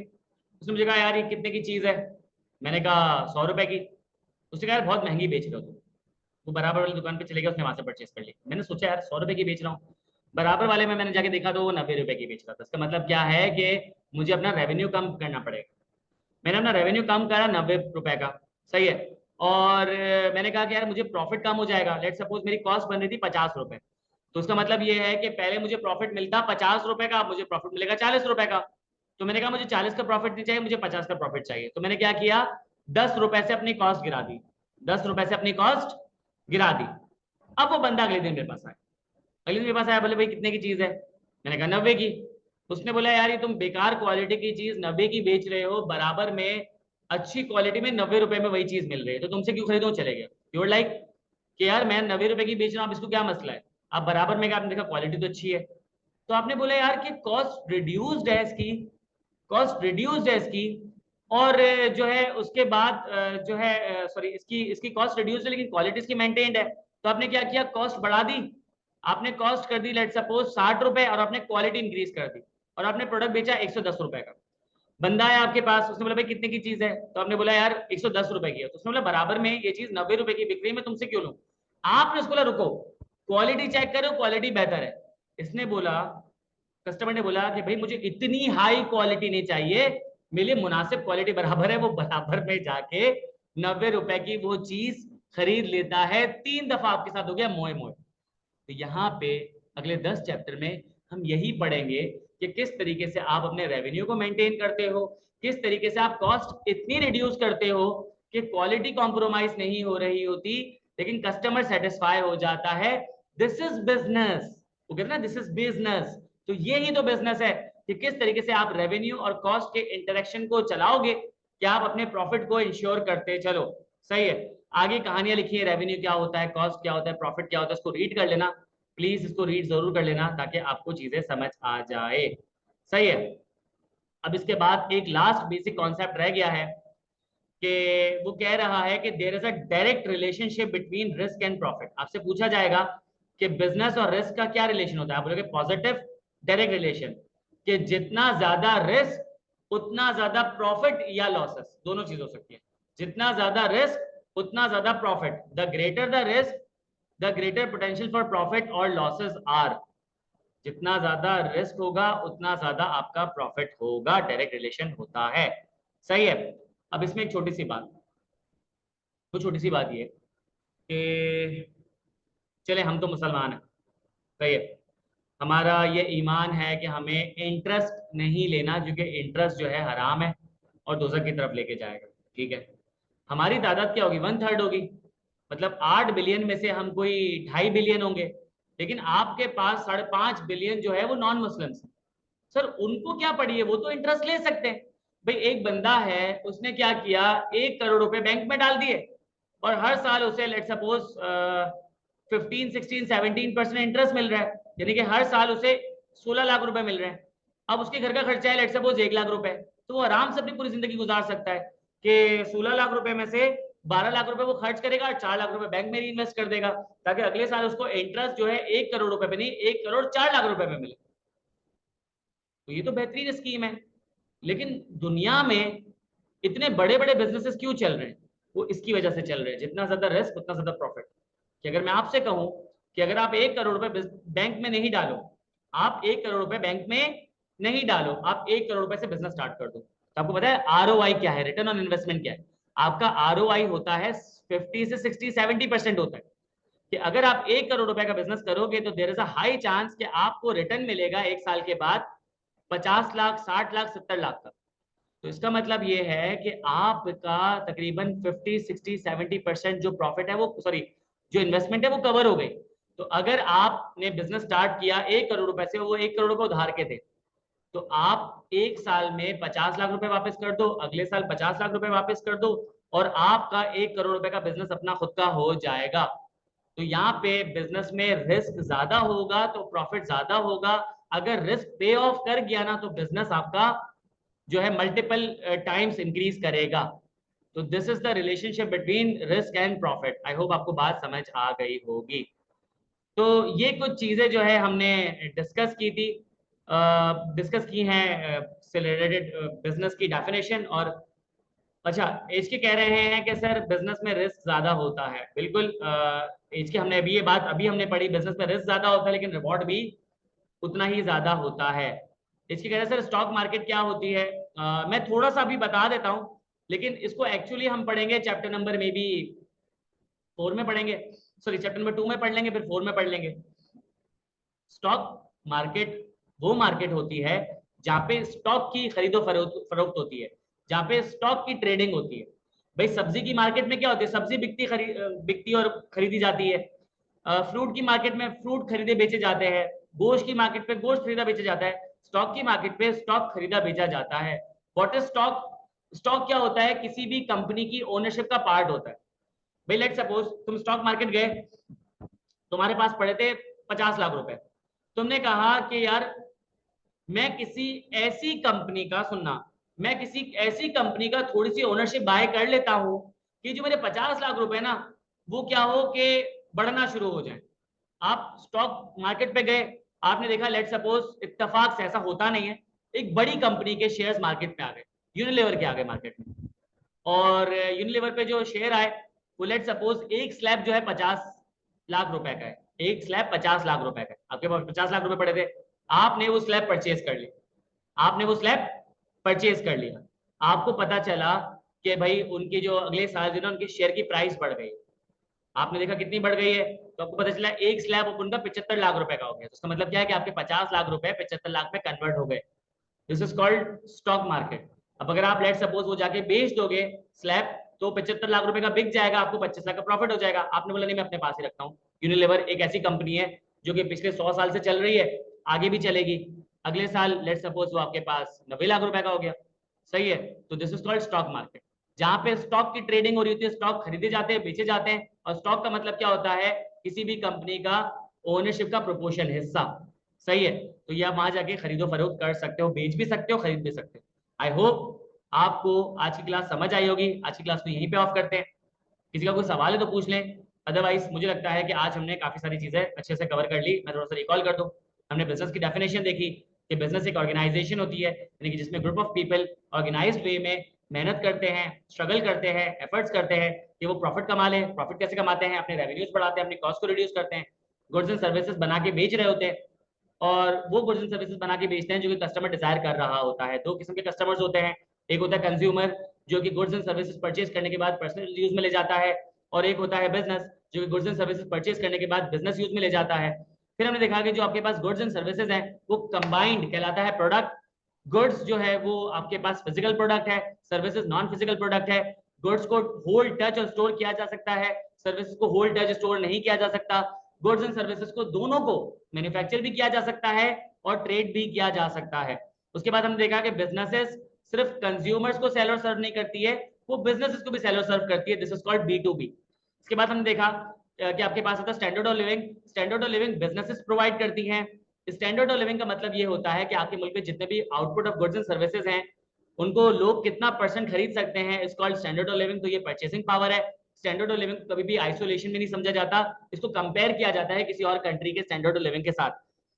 उसने मुझे कहा यार ये कितने की चीज है। मैंने कहा 100 रुपए की। उसने कहा यार बहुत महंगी बेच रहे हो तुम। वो बराबर वाली दुकान पे चले गया, उसने वहां से परचेस कर ली। मैंने सोचा यार 100 रुपए की बेच रहा हूँ, बराबर वाले में मैंने जाके देखा तो वो 90 रुपए की बेच रहा था। इसका मतलब क्या है कि मुझे अपना रेवेन्यू कम करना पड़ेगा। मैंने अपना रेवेन्यू कम करा 90 रुपए का, सही है। और मैंने कहा कि यार मुझे प्रॉफिट कम हो जाएगा। लेट सपोज मेरी कॉस्ट बन रही थी 50 रुपए, तो उसका मतलब ये है कि पहले मुझे प्रॉफिट मिलता 50 रुपए का, मुझे प्रॉफिट मिलेगा 40 रुपए का। तो मैंने कहा मुझे 40 का प्रॉफिट नहीं चाहिए, मुझे 50 का प्रॉफिट चाहिए। तो मैंने क्या किया, 10 रुपए से अपनी कॉस्ट गिरा दी, 10 रुपए से अपनी कॉस्ट गिरा दी। अब वो बंदा अगले दिन मेरे पास आया, अगले दिन मेरे पास आया, बोले भाई कितने की चीज है। मैंने कहा 90 की। उसने बोला यार ये तुम बेकार क्वालिटी की चीज 90 की बेच रहे हो, बराबर में अच्छी क्वालिटी में 90 रुपए में वही चीज मिल रही है, तो तुमसे क्यों खरीदो। चले गए। यूर लाइक कि यार मैं 90 रुपए की बेच रहा हूँ, अब इसको क्या मसला है। आप बराबर में, आपने देखा क्वालिटी तो अच्छी है। तो आपने बोला यार कि कॉस्ट रिड्यूस्ड है इसकी, कॉस्ट रिड्यूस्ड है इसकी, और जो है उसके बाद जो है सॉरी इसकी इसकी कॉस्ट रिड्यूस्ड है लेकिन क्वालिटी इसकी मेंटेन्ड है। तो आपने क्या किया, कॉस्ट बढ़ा दी। आपने कॉस्ट कर दी लेट सपोज 60 रुपए और आपने क्वालिटी इंक्रीज कर दी, और आपने प्रोडक्ट बेचा 110 रुपए का। बंदा है आपके पास, उसने बोला भाई कितने की चीज है। तो आपने बोला यार 110 रुपए की है। तो उसने बोला बराबर में ये चीज 90 रुपए की बिक रही है, मैं तुमसे क्यों लूं। आपने उसको बोला रुको, क्वालिटी चेक करो, क्वालिटी बेहतर है। इसने बोला, कस्टमर ने बोला कि भाई मुझे इतनी हाई क्वालिटी नहीं चाहिए, मेरे लिए मुनासिब क्वालिटी बराबर है। वो बराबर में जाके 90 रुपए की वो चीज खरीद लेता है। 3 दफा आपके साथ हो गया मोए मोए। तो यहाँ पे अगले 10 चैप्टर में हम यही पढ़ेंगे कि किस तरीके से आप अपने रेवेन्यू को मेंटेन करते हो, किस तरीके से आप कॉस्ट इतनी रिड्यूस करते हो कि क्वालिटी कॉम्प्रोमाइज नहीं हो रही होती लेकिन कस्टमर सेटिस्फाई हो जाता है। This is business. वो कहते हैं ना दिस इज बिजनेस। तो ये ही तो बिजनेस है कि किस तरीके से आप रेवेन्यू और कॉस्ट के इंटरेक्शन को चलाओगे कि आप अपने प्रॉफिट को इंश्योर करते चलो। सही है। आगे कहानियां लिखी है, रेवेन्यू क्या होता है, कॉस्ट क्या होता है, प्रॉफिट क्या होता है, इसको रीड कर लेना प्लीज। इसको रीड जरूर कर लेना ताकि आपको चीजें समझ आ जाए। सही है। अब इसके बाद एक लास्ट बेसिक कॉन्सेप्ट रह गया है कि वो कह रहा है कि there is a direct relationship between risk and profit. आपसे पूछा जाएगा कि बिजनेस और रिस्क का क्या रिलेशन होता है, आप बोलोगे पॉजिटिव डायरेक्ट रिलेशन, कि जितना ज्यादा रिस्क उतना ज्यादा प्रॉफिट या लॉसेस, दोनों चीज हो सकती है। जितना ज्यादा रिस्क उतना ज्यादा profit, the greater the risk the greater potential for profit और लॉसेस आर। जितना ज्यादा रिस्क होगा उतना ज्यादा आपका प्रॉफिट होगा, डायरेक्ट रिलेशन होता है। सही है। अब इसमें एक छोटी सी बात, वो छोटी सी बात ये कि चले हम तो मुसलमान हैं, सही है, हमारा ये ईमान है कि हमें इंटरेस्ट नहीं लेना क्योंकि इंटरेस्ट जो है हराम है और दोज़ख की तरफ लेके जाएगा। ठीक है। हमारी तादाद क्या होगी, 1/3 होगी। मतलब 8 बिलियन में से हम कोई 2.5 बिलियन होंगे, लेकिन आपके पास 5.5 बिलियन जो है वो नॉन मुस्लिम्स हैं। सर उनको क्या पड़ी है, वो तो इंटरेस्ट ले सकते हैं। भाई एक बंदा है, उसने क्या किया, 1 करोड़ रुपए बैंक में डाल दिए और हर साल उसे लेट सपोज 15, 16, 17% इंटरेस्ट मिल रहा है, यानी कि हर साल उसे 16 लाख रुपए मिल रहे हैं। अब उसके घर का खर्चा है लेट सपोज 1 लाख रुपए, तो वो आराम से अपनी पूरी जिंदगी गुजार सकता है कि 16 लाख रुपए में से 12 लाख रुपए वो खर्च करेगा और 4 लाख रुपए बैंक में इन्वेस्ट कर देगा, ताकि अगले साल उसको इंटरेस्ट जो है 1 करोड़ रुपए पे नहीं 1 करोड़ 4 लाख रुपए में मिले। तो ये तो बेहतरीन स्कीम है। लेकिन दुनिया में इतने बड़े बड़े बिजनेसेस क्यों चल रहे हैं, वो इसकी वजह से चल रहे हैं, जितना ज्यादा रिस्क उतना ज्यादा प्रॉफिट। कि अगर मैं आपसे कहूं कि अगर आप 1 करोड़ रुपए बैंक में नहीं डालो, आप 1 करोड़ रुपए बैंक में नहीं डालो, आप 1 करोड़ रुपए से बिजनेस स्टार्ट कर दो, तो आपको पता है ROI क्या है, रिटर्न ऑन इन्वेस्टमेंट क्या है। आपका ROI होता है 50 से 60, 70% होता है। कि अगर आप 1 करोड़ रुपए का बिजनेस करोगे तो there is a high chance कि आपको रिटर्न मिलेगा 1 साल के बाद 50 लाख, 60 लाख, 70 लाख का। तो इसका मतलब ये है कि आपका तकरीबन 50, 60, 70% जो प्रॉफिट है वो सॉरी जो इन्वेस्टमेंट है वो कवर हो गई। तो अगर आपने बिजनेस स्टार्ट किया 1 करोड़ रुपए से, वो 1 करोड़ रुपए उधार के थे, तो आप एक साल में 50 लाख रुपए वापस कर दो, अगले साल 50 लाख रुपए वापस कर दो, और आपका 1 करोड़ रुपए का बिजनेस अपना खुद का हो जाएगा। तो यहाँ पे बिजनेस में रिस्क ज्यादा होगा तो प्रॉफिट ज्यादा होगा। अगर रिस्क पे ऑफ कर गया ना तो बिजनेस आपका जो है मल्टीपल टाइम्स इंक्रीज करेगा। तो this is the relationship between risk and profit. I hope आपको बात समझ आ गई होगी। तो ये कुछ चीजें जो है हमने डिस्कस की थी, डिस्कस की हैं से रिलेटेड बिजनेस की डेफिनेशन। और अच्छा, एज के कह रहे हैं कि सर बिजनेस में रिस्क ज्यादा होता है। बिल्कुल एज के हमने अभी ये बात अभी हमने पढ़ी, बिजनेस में रिस्क ज्यादा होता है लेकिन रिवॉर्ड भी उतना ही ज्यादा होता है। इसके कह रहे हैं सर स्टॉक मार्केट क्या होती है। मैं थोड़ा सा अभी बता देता हूँ, लेकिन इसको एक्चुअली हम पढ़ेंगे चैप्टर नंबर मे बी 4 में पढ़ेंगे, सॉरी चैप्टर नंबर 2 में पढ़ लेंगे, फिर 4 में पढ़ लेंगे। स्टॉक मार्केट वो मार्केट होती है जहां पे स्टॉक की खरीदो फरोख्त होती है, जहां पे स्टॉक की ट्रेडिंग होती है। भाई सब्जी की मार्केट में क्या होती है, सब्जी बिकती और खरीदी जाती है। फ्रूट की मार्केट में फ्रूट खरीदे बेचे जाते हैं। गोश्त की मार्केट पे गोश्त खरीदा बेचा जाता है। स्टॉक की मार्केट पे स्टॉक खरीदा बेचा जाता है। What is stock? स्टॉक क्या होता है? किसी भी कंपनी की ओनरशिप का पार्ट होता है। भाई लेट सपोज तुम स्टॉक मार्केट गए, तुम्हारे पास पड़े थे 50 लाख रुपए। तुमने कहा कि यार मैं किसी ऐसी कंपनी का, सुनना, मैं किसी ऐसी कंपनी का थोड़ी सी ओनरशिप बाय कर लेता हूं कि जो मेरे 50 लाख रुपए ना वो क्या हो कि बढ़ना शुरू हो जाए। आप स्टॉक मार्केट पे गए, आपने देखा लेट सपोज इत्तेफाक से, ऐसा होता नहीं है, एक बड़ी कंपनी के शेयर्स मार्केट में आ गए, यूनिलीवर के आ गए मार्केट में। और यूनिलीवर पे जो शेयर आए वो लेट सपोज एक स्लैब जो है 50 लाख रुपए का है, एक स्लैब 50 लाख रुपए का है। आपके पास 50 लाख रुपए पड़े थे, आपने वो स्लैब परचेज कर लिया, आपने वो स्लैब परचेज कर लिया। आपको पता चला कि भाई उनकी जो अगले साल जो ना उनके शेयर की प्राइस बढ़ गई। आपने देखा कितनी बढ़ गई है, तो आपको पता चला एक स्लैब उनका 75 लाख रुपए का हो गया। तो इसका मतलब क्या है कि आपके 50 लाख रुपए 75 लाख में कन्वर्ट हो गए। This is called stock market. अब अगर आप लेट सपोज वो जाके बेच दोगे स्लैब, तो 75 लाख रुपए का बिक जाएगा, आपको 25 लाख का प्रॉफिट हो जाएगा। आपने बोला नहीं मैं अपने पास ही रखता हूँ। यूनिलीवर एक ऐसी कंपनी है जो कि पिछले 100 साल से चल रही है, आगे भी चलेगी। अगले साल लेट सपोज वो आपके पास 90 लाख रुपए का हो गया, सही है। तो this is called stock market, जहां पे स्टॉक की ट्रेडिंग हो रही होती है, स्टॉक खरीदे जाते हैं बेचे जाते हैं। और स्टॉक का मतलब क्या होता है? किसी भी कंपनी का ओनरशिप का प्रोपोर्शन, हिस्सा, सही है। तो ये आप वहां जाके खरीदो फरोख्त कर सकते हो, बेच भी सकते हो, खरीद भी सकते हो। आई होप आपको आज की क्लास समझ आई होगी। आज की क्लास को यहीं पे ऑफ करते हैं। किसी का कोई सवाल है तो पूछ लें, अदरवाइज मुझे लगता है कि आज हमने काफी सारी चीजें अच्छे से कवर कर ली। मैं थोड़ा सा रिकॉल कर दूं। हमने बिजनेस की डेफिनेशन देखी कि बिजनेस एक ऑर्गेनाइजेशन होती है, यानी कि जिसमें ग्रुप ऑफ पीपल ऑर्गेनाइज्ड वे में मेहनत करते हैं, स्ट्रगल करते हैं, एफर्ट्स करते हैं कि वो प्रॉफिट कमा ले। प्रॉफिट कैसे कमाते हैं? अपने रेवेन्यूज बढ़ाते हैं, अपनी कॉस्ट को रिड्यूस करते हैं, गुड्स एंड सर्विसेज बना के बेच रहे होते हैं। और वो गुड्स एंड सर्विसेज बना के बेचते हैं जो कि कस्टमर डिजायर कर रहा होता है। दो किस्म के कस्टमर्स होते हैं, एक होता है कंज्यूमर जो कि गुड्स एंड सर्विसेज परचेज करने के बाद पर्सनल यूज में ले जाता है, और एक होता है बिजनेस जो कि गुड्स एंड सर्विसेज परचेज करने के बाद बिजनेस यूज में ले जाता है। फिर हमने देखा कि जो आपके पास गुड्स एंड सर्विसेज हैं वो कंबाइंड कहलाता है प्रोडक्ट। गुड्स जो है वो आपके पास फिजिकल प्रोडक्ट है, सर्विसेज नॉन फिजिकल प्रोडक्ट है। गुड्स को होल्ड टच और स्टोर किया जा सकता है, सर्विसेज को होल्ड टच स्टोर नहीं किया जा सकता। गुड्स एंड सर्विसेज को दोनों को मैन्युफैक्चर भी किया जा सकता है और ट्रेड भी किया जा सकता है। उसके बाद हमने देखा कि बिजनेसेस सिर्फ कंज्यूमर्स को सेल और सर्व नहीं करती है, वो बिजनेसेस को भी सेल और सर्व करती है। This is called B2B। इसके बाद हमने देखा कि आपके पास होता है standard of living. Standard of living businesses provide करती हैं। स्टैंडर्ड ऑफ लिविंग का मतलब ये होता है कि आपके मुल्क में जितने भी output of goods and services हैं उनको लोग कितना परसेंट खरीद सकते हैं, इस कॉल्ड स्टैंडर्ड ऑफ लिविंग। तो ये परचेसिंग पावर है। स्टैंडर्ड ऑफ लिविंग कभी भी आइसोलेशन में नहीं समझा जाता, इसको कंपेयर किया जाता है किसी और कंट्री के स्टैंडर्ड ऑफ लिविंग के साथ।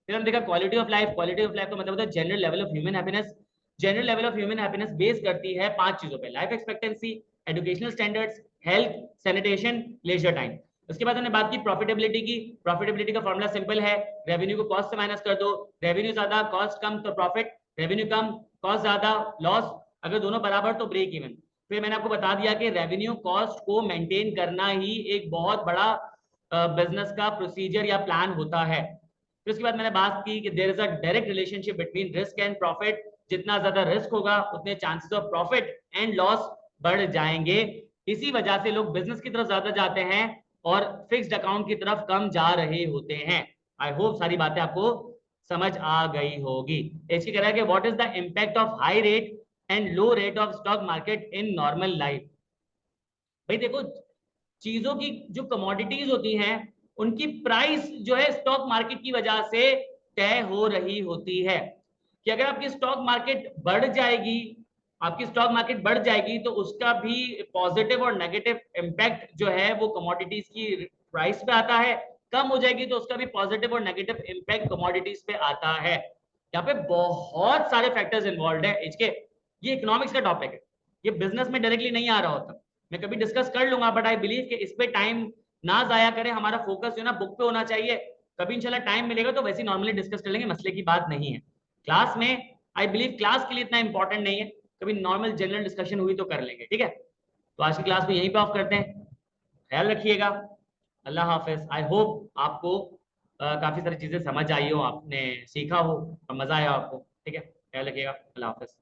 फिर हम देखा quality of life. Quality of life का मतलब होता है general level of human happiness. General level of human happiness base करती है 5 चीजों पे: life expectancy, educational standards, health, sanitation, leisure time. उसके बाद हमने बात की प्रॉफिटेबिलिटी की। प्रॉफिटेबिलिटी का फॉर्मूला सिंपल है, रेवेन्यू को कॉस्ट से माइनस कर दो। रेवेन्यू ज्यादा कॉस्ट कम तो प्रॉफिट, रेवेन्यू कम कॉस्ट ज्यादा लॉस, अगर दोनों बराबर तो ब्रेक इवन। फिर मैंने आपको बता दिया कि रेवेन्यू कॉस्ट को मेंटेन करना ही एक बहुत बड़ा बिजनेस का प्रोसीजर या प्लान होता है। फिर उसके बाद मैंने बात की कि there is a direct relationship between risk and profit. जितना ज्यादा रिस्क होगा उतने chances of profit and loss बढ़ जाएंगे। इसी वजह से लोग बिजनेस की तरफ ज्यादा जाते हैं और फिक्स्ड अकाउंट की तरफ कम जा रहे होते हैं। आई होप सारी बातें आपको समझ आ गई होगी। इसकी कह रहा है कि what is the impact of high rate and low rate of stock market in normal life. भाई देखो, चीजों की जो कमोडिटीज होती हैं उनकी प्राइस जो है स्टॉक मार्केट की वजह से तय हो रही होती है, कि अगर आपकी स्टॉक मार्केट बढ़ जाएगी, आपकी स्टॉक मार्केट बढ़ जाएगी तो उसका भी पॉजिटिव और नेगेटिव इम्पैक्ट जो है वो कमोडिटीज की प्राइस पे आता है, कम हो जाएगी तो उसका भी पॉजिटिव और नेगेटिव इम्पैक्ट कमोडिटीज पे आता है। यहाँ पे बहुत सारे फैक्टर्स इन्वॉल्व है इसके, ये इकोनॉमिक्स का टॉपिक है, ये बिजनेस में डायरेक्टली नहीं आ रहा होता। मैं कभी डिस्कस कर लूंगा, बट आई बिलीव कि इस पे टाइम ना जाया करें, हमारा फोकस जो ना बुक पे होना चाहिए। कभी इंशाल्लाह टाइम मिलेगा तो वैसे नॉर्मली डिस्कस कर लेंगे, मसले की बात नहीं है। क्लास में आई बिलीव क्लास के लिए इतना इंपॉर्टेंट नहीं है, कभी नॉर्मल जनरल डिस्कशन हुई तो कर लेंगे, ठीक है। तो आज की क्लास को यहीं पे ऑफ करते हैं, ख्याल रखिएगा, अल्लाह हाफिज। आई होप आपको काफी सारी चीजें समझ आई हो, आपने सीखा हो और मजा आया आपको, ठीक है, ख्याल रखिएगा, अल्लाह हाफिज।